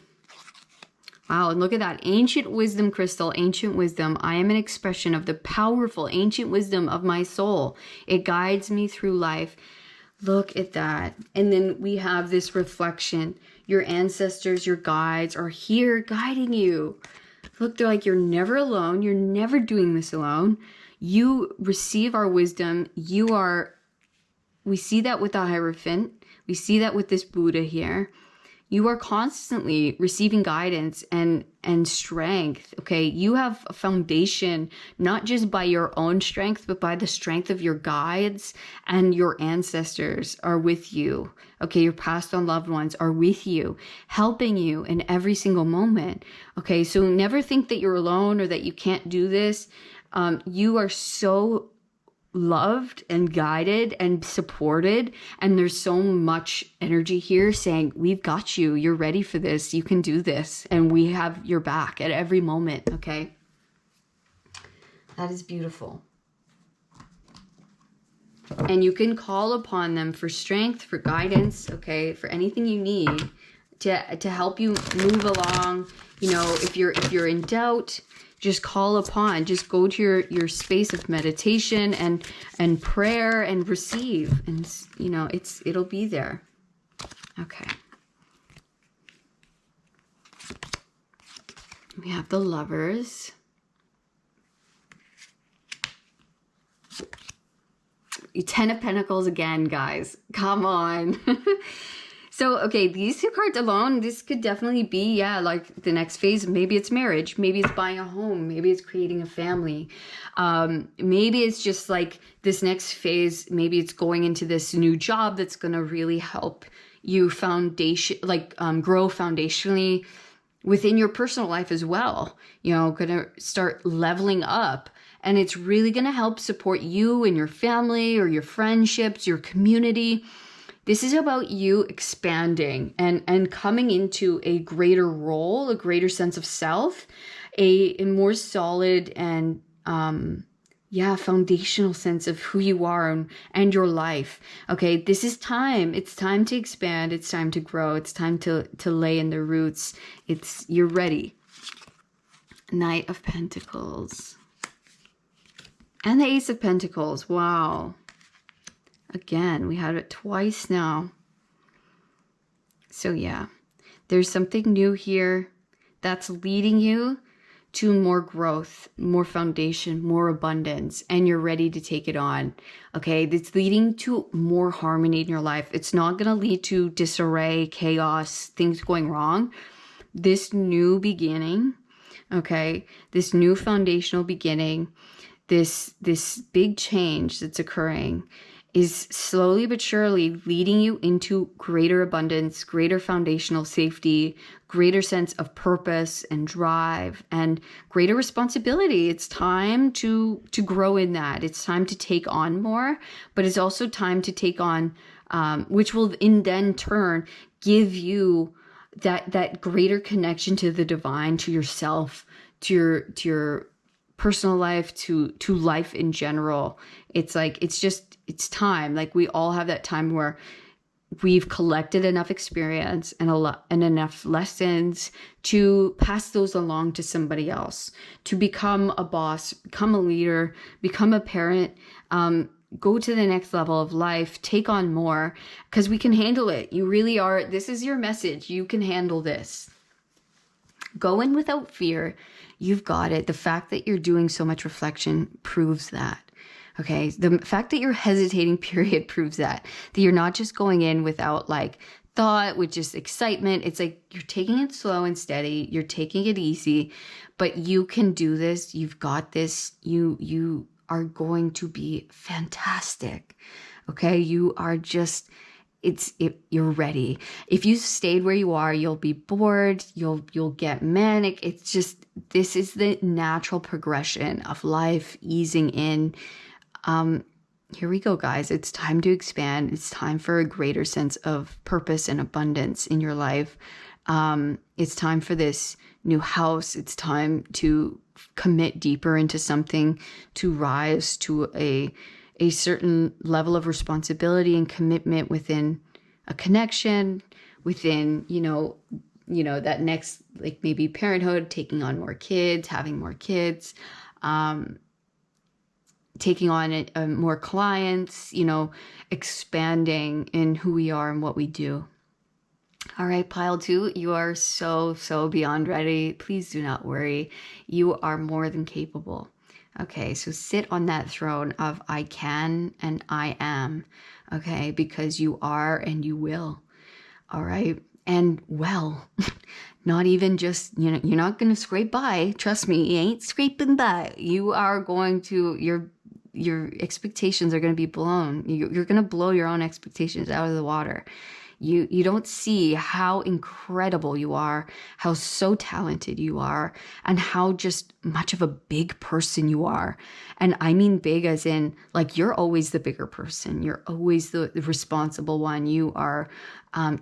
Wow, and look at that. Ancient wisdom crystal, ancient wisdom. I am an expression of the powerful ancient wisdom of my soul. It guides me through life. Look at that. And then we have this reflection. Your ancestors, your guides are here guiding you. Look, they're like, you're never alone. You're never doing this alone. You receive our wisdom. We see that with the Hierophant. We see that with this Buddha here. You are constantly receiving guidance and strength, okay? You have a foundation, not just by your own strength, but by the strength of your guides, and your ancestors are with you, okay? Your passed on loved ones are with you, helping you in every single moment, okay? So never think that you're alone or that you can't do this. You are so loved and guided and supported, and there's so much energy here saying, we've got you, you're ready for this, you can do this, and we have your back at every moment. Okay, that is beautiful. And you can call upon them for strength, for guidance, okay, for anything you need to help you move along. If you're in doubt, just call upon, just go to your space of meditation and prayer and receive, and it'll be there. Okay. We have the Lovers. Ten of Pentacles again, guys. Come on. So, okay, these two cards alone, this could definitely be, like the next phase. Maybe it's marriage. Maybe it's buying a home. Maybe it's creating a family. Maybe it's just like this next phase. Maybe it's going into this new job that's going to really help you grow foundationally within your personal life as well. Going to start leveling up. And it's really going to help support you and your family or your friendships, your community. This is about you expanding and coming into a greater role, a greater sense of self, a more solid and foundational sense of who you are and your life. Okay, this is time. It's time to expand. It's time to grow. It's time to lay in the roots. You're ready. Knight of Pentacles. And the Ace of Pentacles. Wow. Again, we had it twice now. So yeah, there's something new here that's leading you to more growth, more foundation, more abundance, and you're ready to take it on. Okay, it's leading to more harmony in your life. It's not going to lead to disarray, chaos, things going wrong. This new beginning, okay, this new foundational beginning, this big change that's occurring is slowly but surely leading you into greater abundance, greater foundational safety, greater sense of purpose and drive, and greater responsibility. It's time to grow in that. It's time to take on more, but it's also time to take on, which will in then turn give you that greater connection to the divine, to yourself, to your personal life, to life in general. It's like, it's time. Like, we all have that time where we've collected enough experience and enough lessons to pass those along to somebody else, to become a boss, become a leader, become a parent, go to the next level of life, take on more, because we can handle it. You really are. This is your message. You can handle this. Go in without fear. You've got it. The fact that you're doing so much reflection proves that. Okay. The fact that you're hesitating, period, proves that you're not just going in without like thought, with just excitement. It's like you're taking it slow and steady. You're taking it easy, but you can do this. You've got this. You are going to be fantastic. Okay. You are just, you're ready. If you stayed where you are, you'll be bored. You'll get manic. It's just, this is the natural progression of life easing in. Here we go, guys. It's time to expand. It's time for a greater sense of purpose and abundance in your life. It's time for this new house. It's time to commit deeper into something, to rise to a certain level of responsibility and commitment within a connection, within, that next, like maybe parenthood, taking on more kids, having more kids, taking on more clients, expanding in who we are and what we do. All right, pile 2, you are so beyond ready. Please do not worry. You are more than capable. Okay, so sit on that throne of I can and I am. Okay, because you are and you will. All right. And well, not even just, you're not going to scrape by. Trust me, you ain't scraping by. You are going to, your expectations are going to be blown. You're going to blow your own expectations out of the water. You don't see how incredible you are, how so talented you are, and how just much of a big person you are. And I mean big as in, like, you're always the bigger person. You're always the responsible one. You are,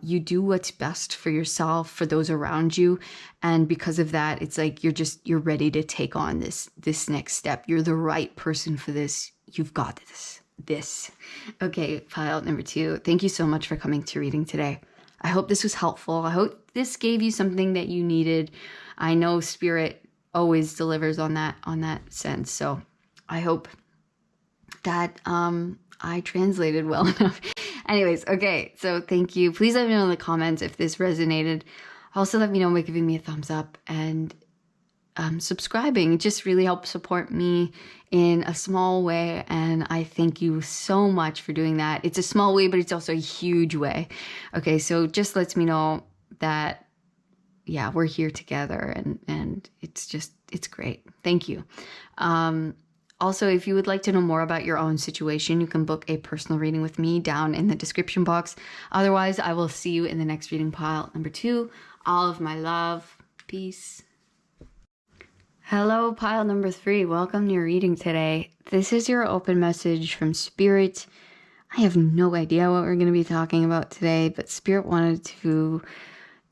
you do what's best for yourself, for those around you. And because of that, it's like, you're ready to take on this next step. You're the right person for this. You've got this. Okay, pile number 2. Thank you so much for coming to reading today. I hope this was helpful. I hope this gave you something that you needed. I know Spirit always delivers on that sense. So I hope that I translated well enough. Anyways, okay, so thank you. Please let me know in the comments if this resonated. Also let me know by giving me a thumbs up and subscribing. It just really helps support me in a small way, and I thank you so much for doing that. It's a small way, but it's also a huge way. Okay, so just lets me know that, yeah, we're here together, and it's great. Thank you. Also, if you would like to know more about your own situation, you can book a personal reading with me down in the description box. Otherwise, I will see you in the next reading, pile number 2. All of my love. Peace. Hello, pile number 3. Welcome to your reading today. This is your open message from Spirit. I have no idea what we're going to be talking about today, but Spirit wanted to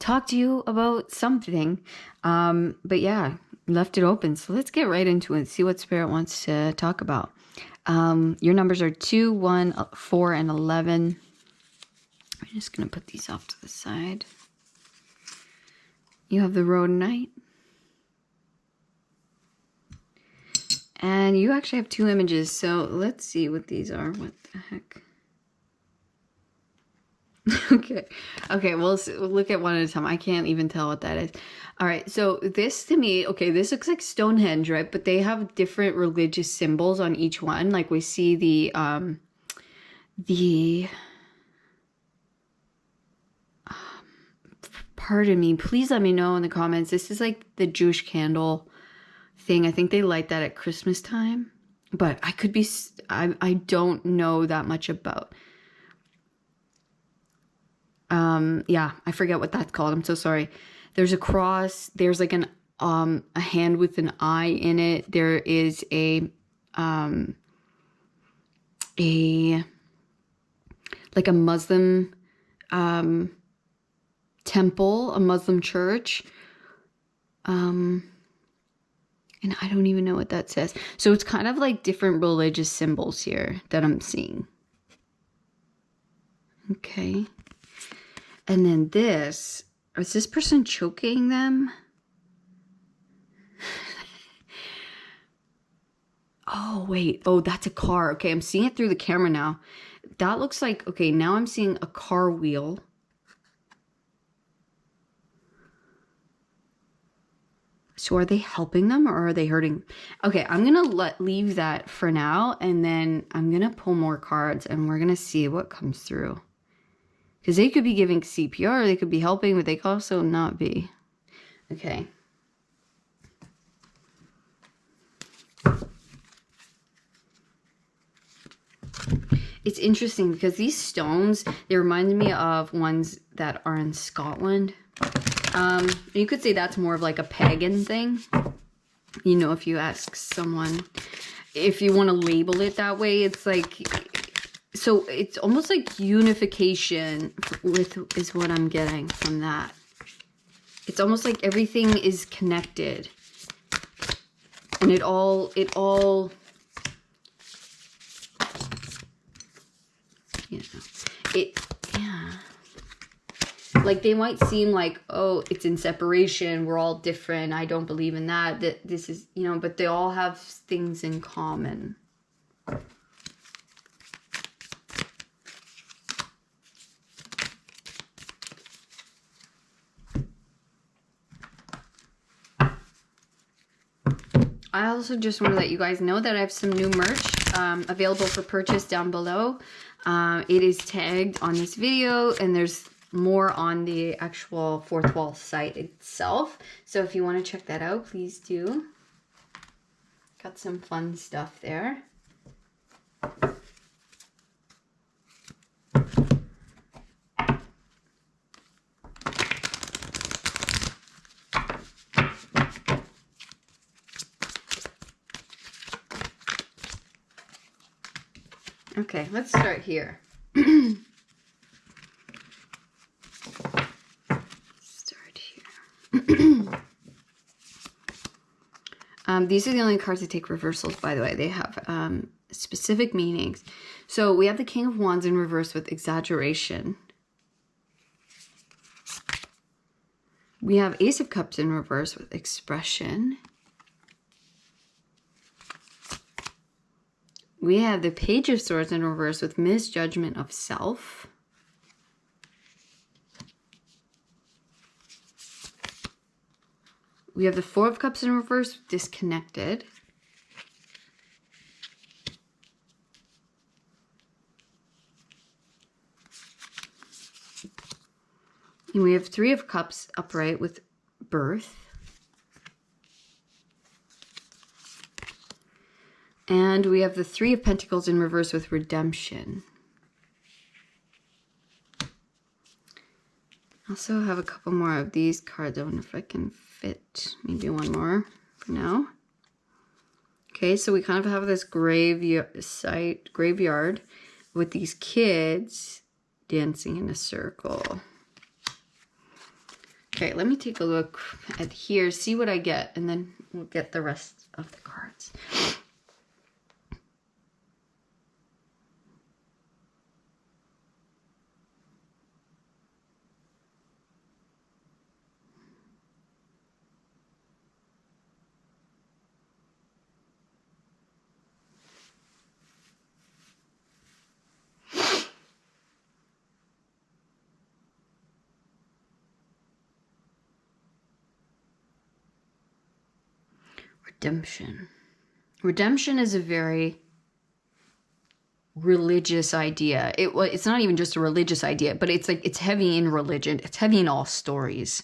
talk to you about something. But yeah, left it open. So let's get right into it. See what Spirit wants to talk about. Your numbers are 2, 1, 4, and 11. I'm just going to put these off to the side. You have the Road Knight. And you actually have 2 images, so let's see what these are. What the heck? Okay, we'll look at one at a time. I can't even tell what that is. All right, so this to me, okay, this looks like Stonehenge, right? But they have different religious symbols on each one. Like we see pardon me, please let me know in the comments. This is like the Jewish candle thing. I think they light that at Christmas time, but I could be, I don't know that much about. Yeah, I forget what that's called. I'm so sorry. There's a cross. There's like a hand with an eye in it. There is a like a Muslim temple, a Muslim church. And I don't even know what that says. So it's kind of like different religious symbols here that I'm seeing. Okay. And then this, is this person choking them? Oh, Oh, wait. Oh, that's a car. Okay, I'm seeing it through the camera now. That looks like, okay, now I'm seeing a car wheel. So are they helping them or are they hurting? Okay, I'm going to leave that for now. And then I'm going to pull more cards and we're going to see what comes through. Because they could be giving CPR, they could be helping, but they could also not be. Okay. It's interesting because these stones, they remind me of ones that are in Scotland. You could say that's more of like a pagan thing. You know, if you ask someone, if you want to label it that way, it's like, so it's almost like unification is what I'm getting from that. It's almost like everything is connected. And it all, you know, yeah. Like they might seem like, oh, it's in separation, we're all different, I don't believe in that, that this is, you know, but they all have things in common. I also just want to let you guys know that I have some new merch available for purchase down below. It is tagged on this video, and there's more on the actual Fourth Wall site itself. So if you want to check that out, please do. Got some fun stuff there. Okay, let's start here. These are the only cards that take reversals, by the way. They have specific meanings. So we have the King of Wands in reverse with exaggeration. We have Ace of Cups in reverse with expression. We have the Page of Swords in reverse with misjudgment of self. We have the Four of Cups in reverse, disconnected. And we have Three of Cups upright with birth. And we have the Three of Pentacles in reverse with redemption. I also have a couple more of these cards. I wonder if I can fit maybe one more for now. Okay, so we kind of have this graveyard with these kids dancing in a circle. Okay, let me take a look at here, see what I get, and then we'll get the rest of the cards. Redemption. Redemption is a very religious idea. It's not even just a religious idea, but it's like it's heavy in religion. It's heavy in all stories.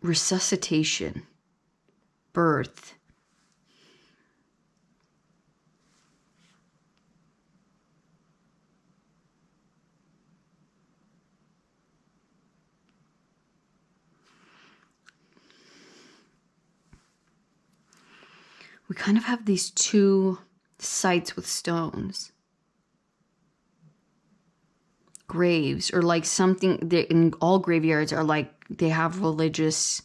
Resuscitation, birth. We kind of have these two sites with stones. Graves, or like something that in all graveyards are like they have religious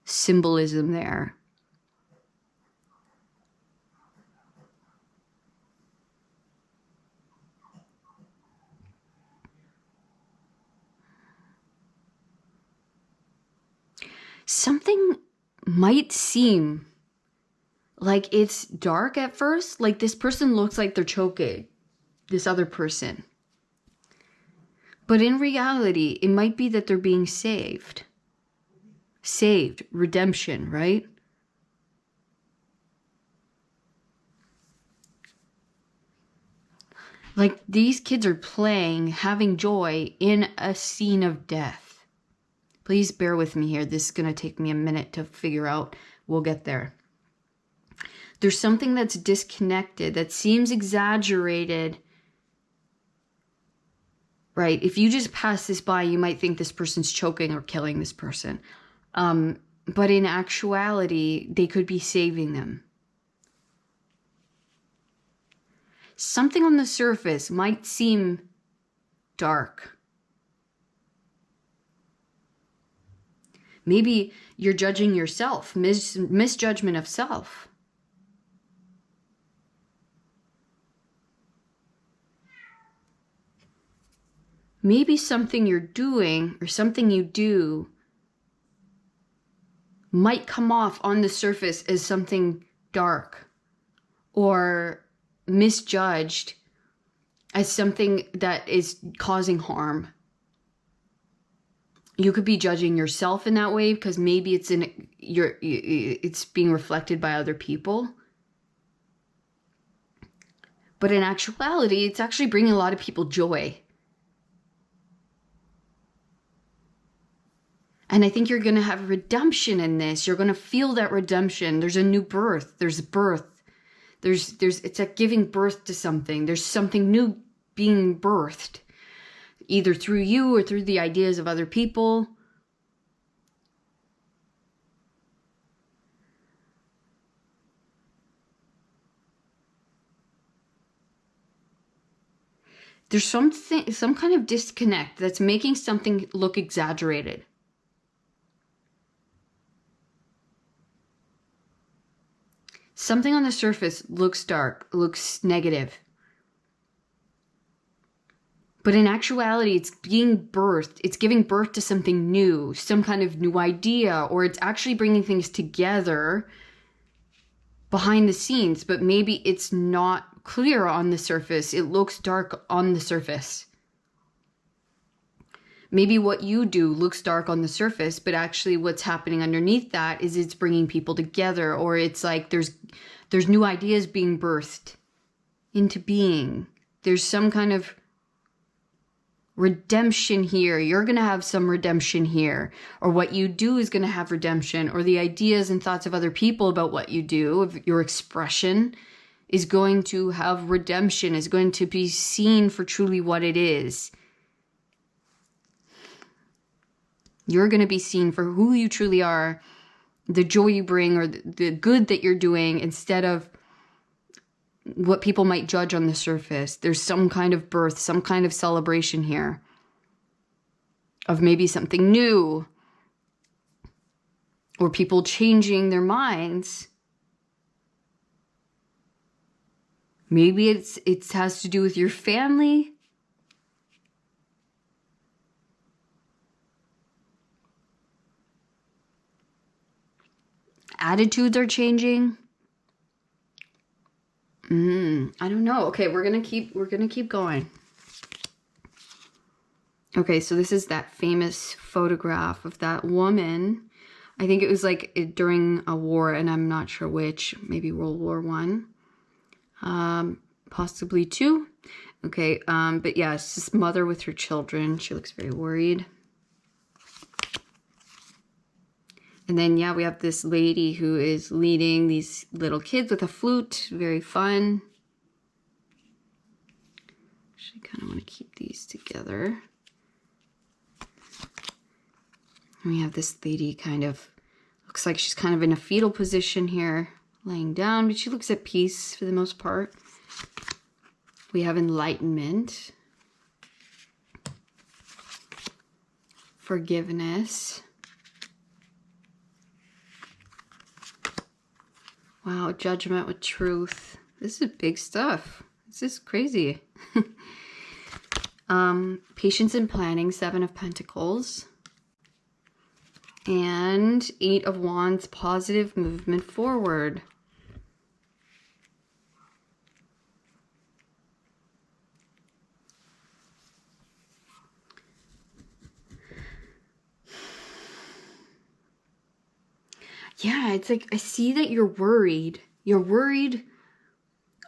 symbolism there. something might seem like it's dark at first. Like this person looks like they're choking this other person. But in reality, it might be that they're being saved. Saved, redemption, right? Like these kids are playing, having joy in a scene of death. Please bear with me here. This is going to take me a minute to figure out. We'll get there. There's something that's disconnected, that seems exaggerated. Right? If you just pass this by, you might think this person's choking or killing this person. But in actuality, they could be saving them. Something on the surface might seem dark. Maybe you're judging yourself, misjudgment of self. Maybe something you're doing or something you do might come off on the surface as something dark or misjudged as something that is causing harm. You could be judging yourself in that way because maybe it's being reflected by other people. But in actuality, it's actually bringing a lot of people joy. And I think you're going to have redemption in this. You're going to feel that redemption. There's a new birth. There's birth. It's like giving birth to something. There's something new being birthed, either through you or through the ideas of other people. There's some kind of disconnect that's making something look exaggerated. Something on the surface looks dark, looks negative. But in actuality, it's being birthed. It's giving birth to something new, some kind of new idea, or it's actually bringing things together behind the scenes, but maybe it's not clear on the surface. It looks dark on the surface. Maybe what you do looks dark on the surface, but actually what's happening underneath that is it's bringing people together, or it's like there's new ideas being birthed into being. There's some kind of redemption here. You're going to have some redemption here, or what you do is going to have redemption, or the ideas and thoughts of other people about what you do, of your expression, is going to have redemption, is going to be seen for truly what it is. You're going to be seen for who you truly are, the joy you bring, or the good that you're doing, instead of what people might judge on the surface. There's some kind of birth, some kind of celebration here of maybe something new, or people changing their minds. Maybe it has to do with your family. Attitudes are changing. I don't know. Okay, we're gonna keep going. Okay, so this is that famous photograph of that woman. I think it was like during a war, and I'm not sure which. Maybe World War I, possibly II. Okay, but yeah, it's this mother with her children. She looks very worried. And then, yeah, we have this lady who is leading these little kids with a flute. Very fun. Actually, kind of want to keep these together. And we have this lady kind of, looks like she's kind of in a fetal position here, laying down, but she looks at peace for the most part. We have enlightenment. Forgiveness. Wow, judgment with truth. This is big stuff. This is crazy. Patience and planning, 7 of Pentacles. And 8 of Wands, positive movement forward. Yeah, it's like, I see that you're worried. You're worried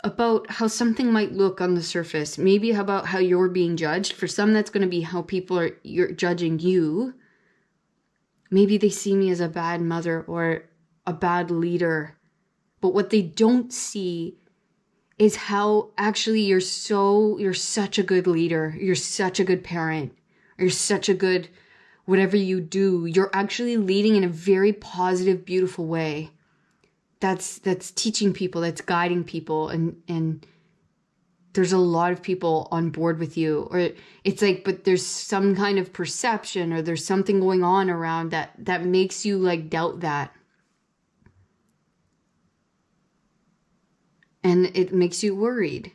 about how something might look on the surface. Maybe about how you're being judged. For some, that's going to be how you're judging you. Maybe they see me as a bad mother or a bad leader. But what they don't see is how actually you're such a good leader. You're such a good parent. You're such a good whatever you do. You're actually leading in a very positive, beautiful way. That's teaching people, that's guiding people, and there's a lot of people on board with you. Or it's like, but there's some kind of perception, or there's something going on around that makes you like doubt that. And it makes you worried.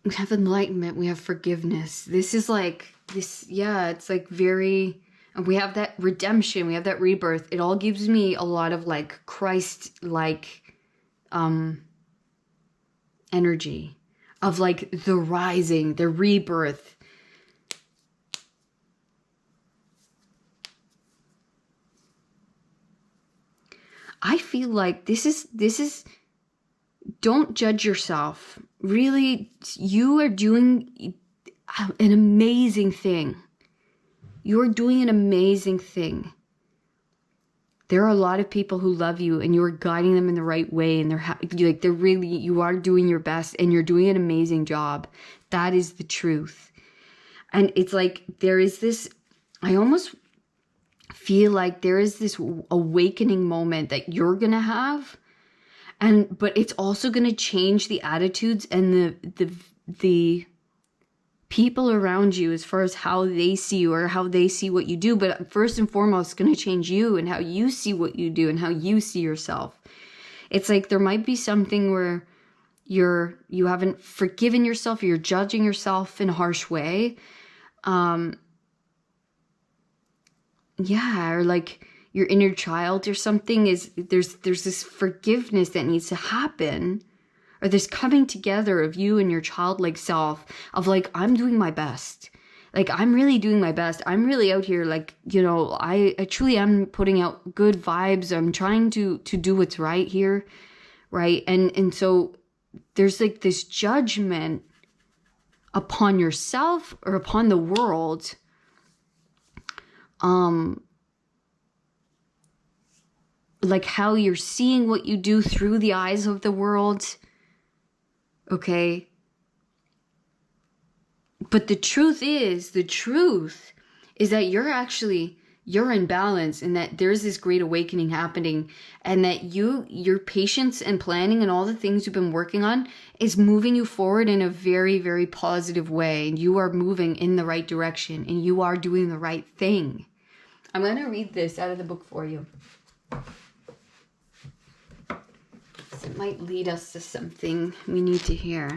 We have enlightenment, we have forgiveness. This is like, this, yeah, it's like very, and we have that redemption, we have that rebirth. It all gives me a lot of like Christ-like energy of like the rising, the rebirth. I feel like this is, don't judge yourself. Really, you are doing an amazing thing. You're doing an amazing thing. There are a lot of people who love you, and you're guiding them in the right way, and you are doing your best, and you're doing an amazing job. That is the truth. And it's like, there is this, I almost feel like there is this awakening moment that you're gonna have, but it's also gonna change the attitudes and the people around you as far as how they see you or how they see what you do. But first and foremost, it's gonna change you and how you see what you do and how you see yourself. It's like there might be something where you haven't forgiven yourself, or you're judging yourself in a harsh way. Yeah, or like your inner child or something is, there's this forgiveness that needs to happen, or this coming together of you and your childlike self of like, I'm doing my best. Like, I'm really doing my best. I'm really out here, like, you know, I truly am putting out good vibes. I'm trying to do what's right here, right? And so there's like this judgment upon yourself or upon the world, like how you're seeing what you do through the eyes of the world. Okay. But the truth is that you're in balance, and that there's this great awakening happening, and that your patience and planning and all the things you've been working on is moving you forward in a very, very positive way. And you are moving in the right direction, and you are doing the right thing. I'm going to read this out of the book for you. It might lead us to something we need to hear.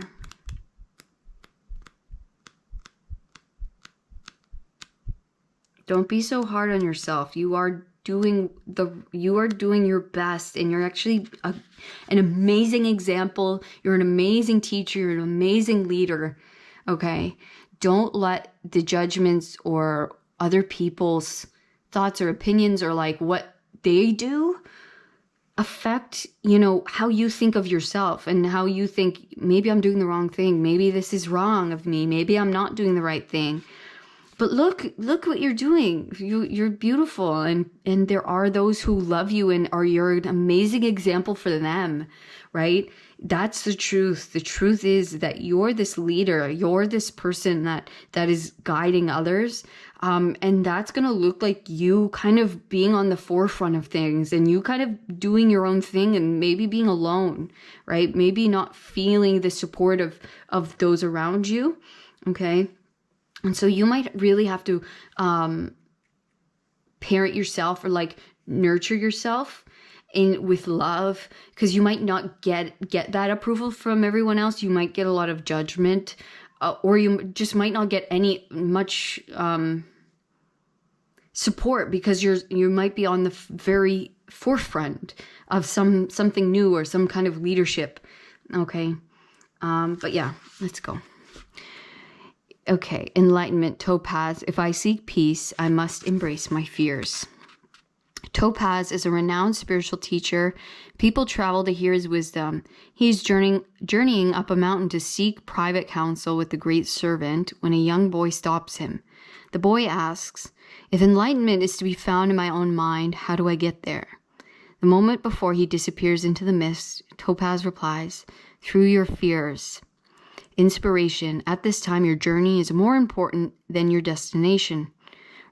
Don't be so hard on yourself. You are doing your best, and you're actually an amazing example. You're an amazing teacher. You're an amazing leader. Okay? Don't let the judgments or other people's thoughts or opinions, or like what they do, affect, you know, how you think of yourself, and how you think, maybe I'm doing the wrong thing. Maybe this is wrong of me. Maybe I'm not doing the right thing. But look what you're doing. You're beautiful, and there are those who love you and you're an amazing example for them, right? That's the truth. The truth is that you're this leader. You're this person that is guiding others. And that's going to look like you kind of being on the forefront of things, and you kind of doing your own thing, and maybe being alone, right? Maybe not feeling the support of those around you. Okay. And so you might really have to parent yourself, or like nurture yourself with love, because you might not get that approval from everyone else. You might get a lot of judgment or you just might not get much support, because you might be on the very forefront of something new or some kind of leadership. Okay. But yeah, let's go. Okay, enlightenment, topaz. If I seek peace, I must embrace my fears. Topaz is a renowned spiritual teacher. People travel to hear his wisdom. He's journeying up a mountain to seek private counsel with the great servant when a young boy stops him. The boy asks, "If enlightenment is to be found in my own mind, how do I get there?" The moment before he disappears into the mist, Topaz replies, "Through your fears." Inspiration. At this time, your journey is more important than your destination.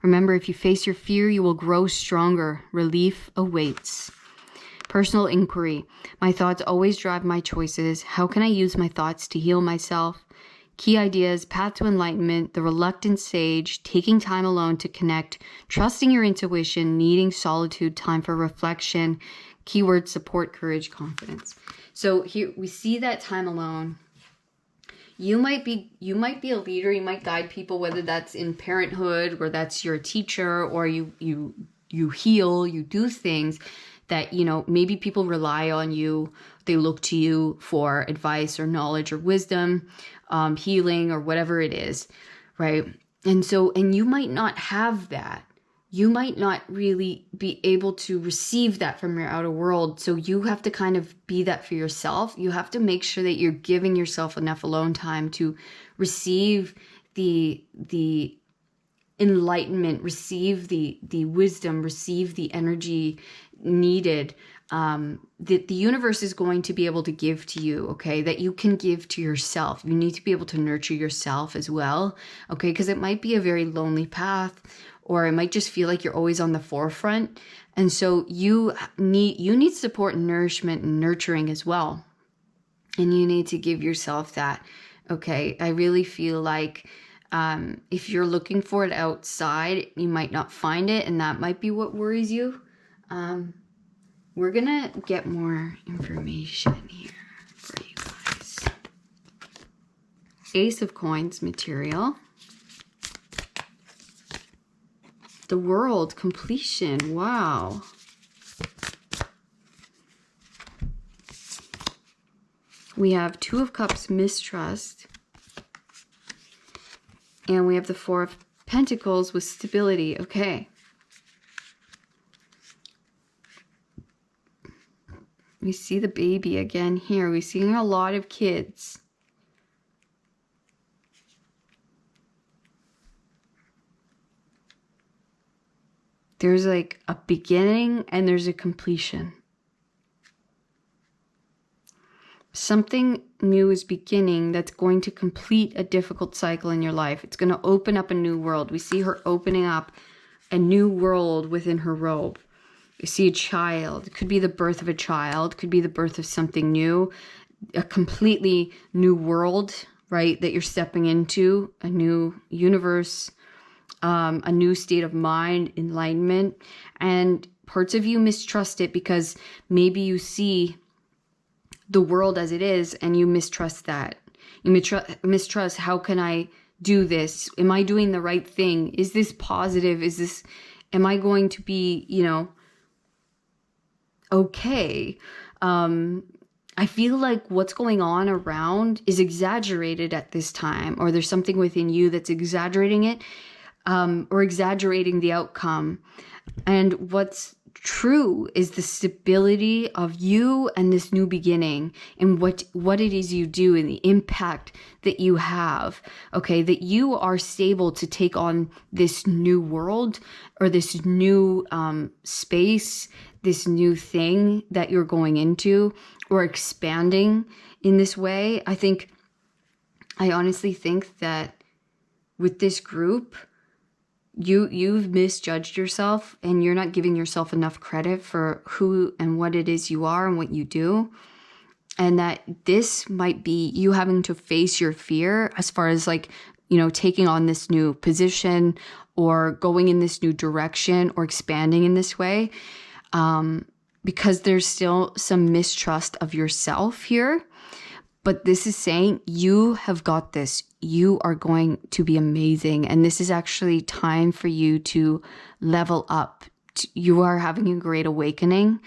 Remember, if you face your fear, you will grow stronger. Relief awaits. Personal inquiry. My thoughts always drive my choices. How can I use my thoughts to heal myself? Key ideas, path to enlightenment, the reluctant sage, taking time alone to connect, trusting your intuition, needing solitude, time for reflection. Keyword, support, courage, confidence. So here we see that time alone. You might be a leader, you might guide people, whether that's in parenthood, or that's your teacher, or you heal, you do things that, maybe people rely on you. They look to you for advice or knowledge or wisdom, healing, or whatever it is, right? And you might not have that. You might not really be able to receive that from your outer world. So you have to kind of be that for yourself. You have to make sure that you're giving yourself enough alone time to receive the enlightenment, receive the wisdom, receive the energy needed, that the universe is going to be able to give to you, okay? That you can give to yourself. You need to be able to nurture yourself as well, okay? Because it might be a very lonely path, or it might just feel like you're always on the forefront. And so you need support and nourishment and nurturing as well. And you need to give yourself that, okay? I really feel like if you're looking for it outside, you might not find it, and that might be what worries you. We're gonna get more information here for you guys. Ace of Coins material. The World, completion. Wow. We have Two of Cups, mistrust. And we have the Four of Pentacles with stability. Okay. We see the baby again here. We're seeing a lot of kids. There's like a beginning and there's a completion. Something new is beginning that's going to complete a difficult cycle in your life. It's going to open up a new world. We see her opening up a new world within her robe. You see a child. It could be the birth of a child. Could be the birth of something new. A completely new world, right? That you're stepping into. A new universe. A new state of mind, enlightenment. And parts of you mistrust it because maybe you see the world as it is and you mistrust that. You mistrust, how can I do this? Am I doing the right thing? Is this positive? Am I going to be, okay? I feel like what's going on around is exaggerated at this time, or there's something within you that's exaggerating it, or exaggerating the outcome. And what's true is the stability of you and this new beginning, and what it is you do and the impact that you have. Okay, that you are stable to take on this new world, or this new space, this new thing that you're going into, or expanding in this way. I honestly think that with this group, you've misjudged yourself, and you're not giving yourself enough credit for who and what it is you are and what you do. And that this might be you having to face your fear as far as taking on this new position, or going in this new direction, or expanding in this way. Because there's still some mistrust of yourself here. But this is saying you have got this. You are going to be amazing. And this is actually time for you to level up. You are having a great awakening.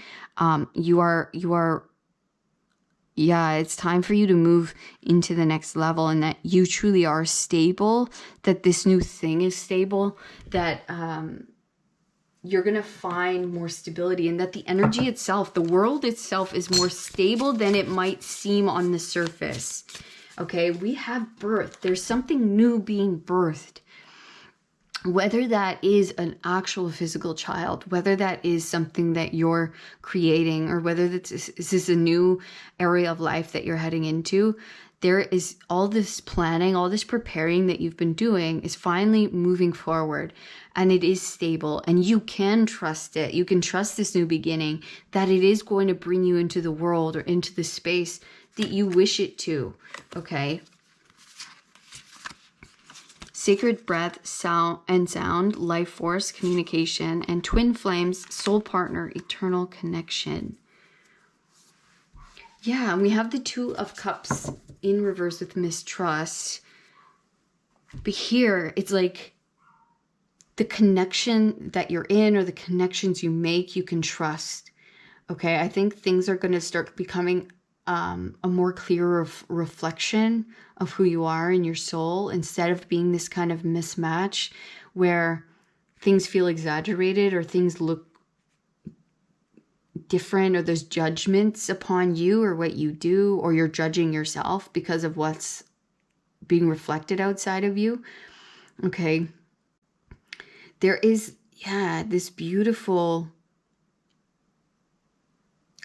Yeah, it's time for you to move into the next level, and that you truly are stable, that this new thing is stable, that you're going to find more stability, and that the energy itself, the world itself, is more stable than it might seem on the surface. Okay, we have birth. There's something new being birthed. Whether that is an actual physical child, whether that is something that you're creating, or whether this is a new area of life that you're heading into, there is all this planning, all this preparing that you've been doing is finally moving forward, and it is stable, and you can trust it. You can trust this new beginning, that it is going to bring you into the world or into the space that you wish it to, okay? Sacred breath, sound, life force, communication, and twin flames, soul partner, eternal connection. Yeah, and we have the Two of Cups in reverse with mistrust. But here, it's like the connection that you're in, or the connections you make, you can trust. Okay, I think things are going to start becoming a more clearer reflection of who you are in your soul, instead of being this kind of mismatch where things feel exaggerated, or things look different, or there's judgments upon you or what you do, or you're judging yourself because of what's being reflected outside of you. Okay. There is, this beautiful,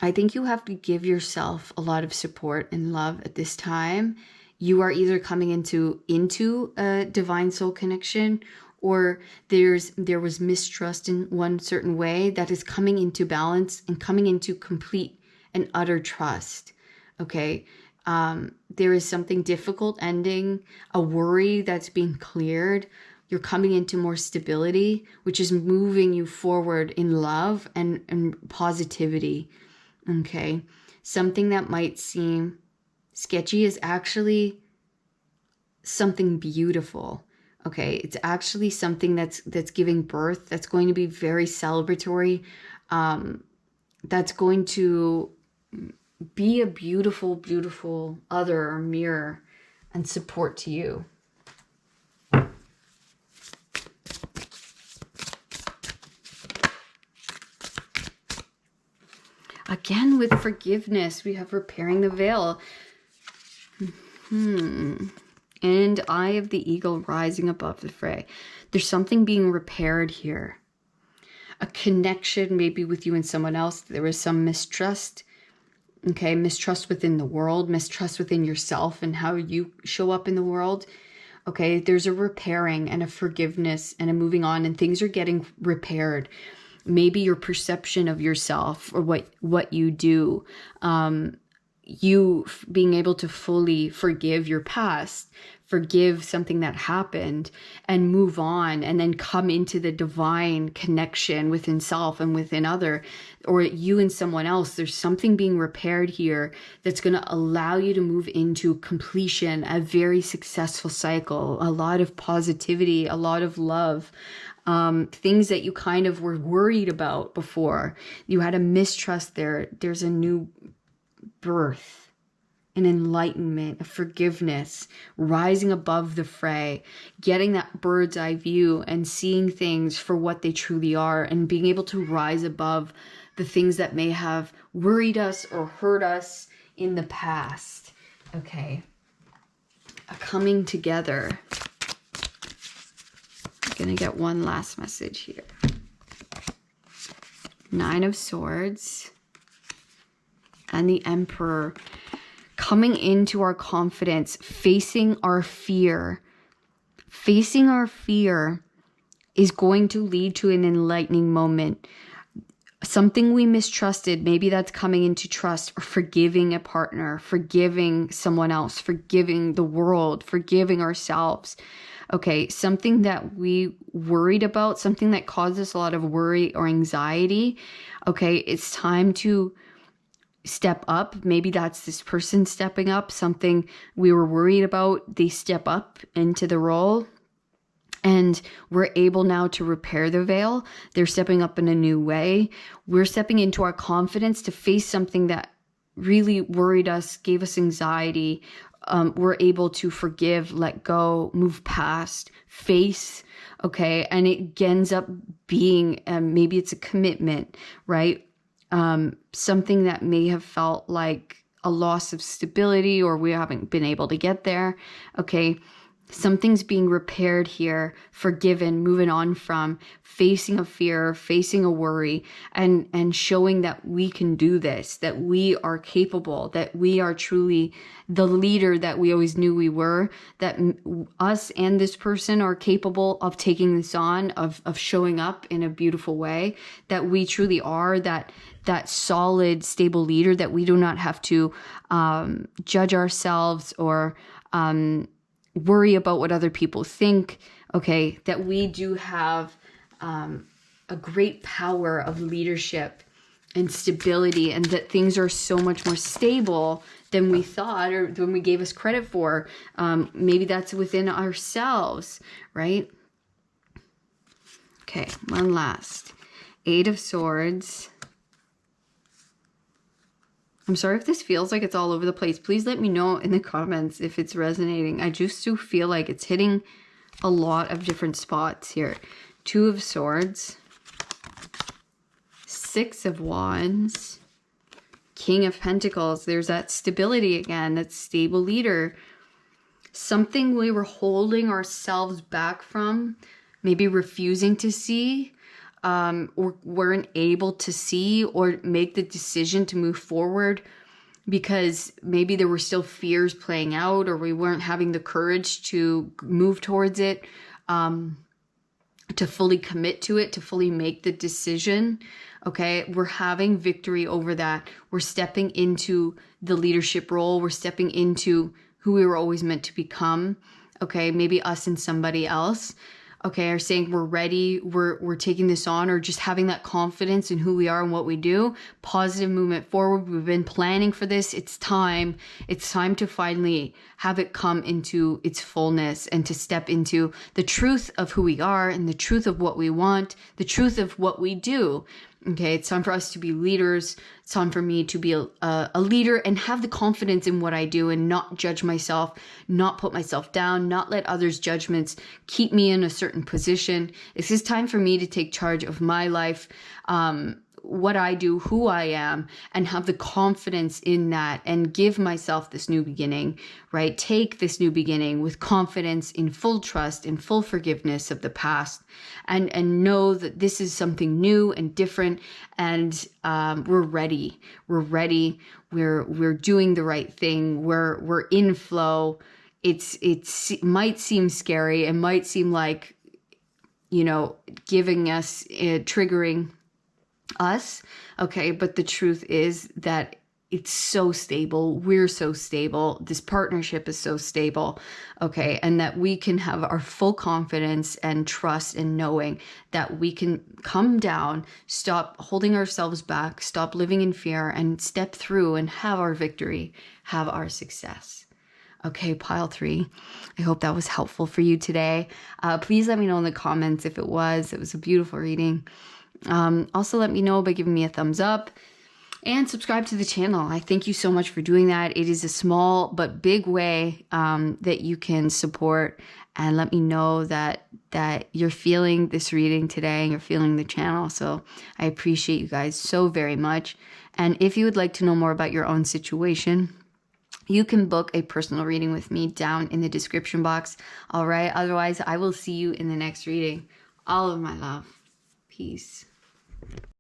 I think you have to give yourself a lot of support and love at this time. You are either coming into a divine soul connection, or there was mistrust in one certain way that is coming into balance and coming into complete and utter trust. Okay. There is something difficult ending, a worry that's being cleared. You're coming into more stability, which is moving you forward in love and positivity. Okay. Something that might seem sketchy is actually something beautiful. Okay. It's actually something that's giving birth, that's going to be very celebratory. That's going to be a beautiful, beautiful other, or mirror and support to you. Again, with forgiveness, we have repairing the veil. And Eye of the Eagle rising above the fray. There's something being repaired here. A connection maybe with you and someone else. There was some mistrust. Okay, mistrust within the world, mistrust within yourself and how you show up in the world. Okay, there's a repairing and a forgiveness and a moving on, and things are getting repaired. Maybe your perception of yourself, or what you do, you being able to fully forgive your past, forgive something that happened, and move on, and then come into the divine connection within self and within other, or you and someone else. There's something being repaired here that's going to allow you to move into completion, a very successful cycle, a lot of positivity, a lot of love. Things that you kind of were worried about before. You had a mistrust there. There's a new birth, an enlightenment, a forgiveness, rising above the fray, getting that bird's eye view and seeing things for what they truly are, and being able to rise above the things that may have worried us or hurt us in the past. Okay. A coming together. Gonna get one last message here. Nine of Swords and the Emperor, coming into our confidence, facing our fear. Facing our fear is going to lead to an enlightening moment. Something we mistrusted, maybe that's coming into trust, or forgiving a partner, forgiving someone else, forgiving the world, forgiving ourselves. Okay, something that we worried about, something that caused us a lot of worry or anxiety. Okay, it's time to step up. Maybe that's this person stepping up, something we were worried about. They step up into the role, and we're able now to repair the veil. They're stepping up in a new way. We're stepping into our confidence to face something that really worried us, gave us anxiety. We're able to forgive, let go, move past, face, okay? And it ends up being, maybe it's a commitment, right? Something that may have felt like a loss of stability, or we haven't been able to get there, okay? Something's being repaired here, forgiven, moving on from, facing a fear, facing a worry, and showing that we can do this, that we are capable, that we are truly the leader that we always knew we were, that us and this person are capable of taking this on, of showing up in a beautiful way, that we truly are that solid, stable leader, that we do not have to judge ourselves or worry about what other people think, okay, that we do have a great power of leadership and stability, and that things are so much more stable than we thought or than we gave us credit for. Maybe that's within ourselves, right? Okay, one last. 8 of Swords. I'm sorry if this feels like it's all over the place. Please let me know in the comments if it's resonating. I just do feel like it's hitting a lot of different spots here. 2 of Swords. 6 of Wands. King of Pentacles. There's that stability again, that stable leader. Something we were holding ourselves back from, maybe refusing to see, or weren't able to see or make the decision to move forward because maybe there were still fears playing out, or we weren't having the courage to move towards it, to fully commit to it, to fully make the decision. Okay, we're having victory over that. We're stepping into the leadership role. We're stepping into who we were always meant to become. Okay, maybe us and somebody else, okay, are saying we're ready, we're taking this on, or just having that confidence in who we are and what we do. Positive movement forward. We've been planning for this. It's time. It's time to finally have it come into its fullness and to step into the truth of who we are and the truth of what we want, the truth of what we do. Okay, it's time for us to be leaders. It's time for me to be a leader and have the confidence in what I do and not judge myself, not put myself down, not let others' judgments keep me in a certain position. This is time for me to take charge of my life, what I do, who I am, and have the confidence in that and give myself this new beginning, right? Take this new beginning with confidence, in full trust, in full forgiveness of the past, and know that this is something new and different, and we're ready. We're ready. We're doing the right thing. We're in flow. It might seem scary. It might seem like, giving us, triggering us, okay, but the truth is that it's so stable. We're so stable. This partnership is so stable, okay, and that we can have our full confidence and trust in knowing that we can come down, stop holding ourselves back, stop living in fear, and step through and have our victory, have our success. Okay, pile 3. I hope that was helpful for you today. Please let me know in the comments if it was. It was a beautiful reading. Also let me know by giving me a thumbs up and subscribe to the channel. I thank you so much for doing that. It is a small but big way that you can support, and let me know that you're feeling this reading today and you're feeling the channel. So I appreciate you guys so very much. And if you would like to know more about your own situation, you can book a personal reading with me down in the description box. All right. Otherwise, I will see you in the next reading. All of my love. Peace.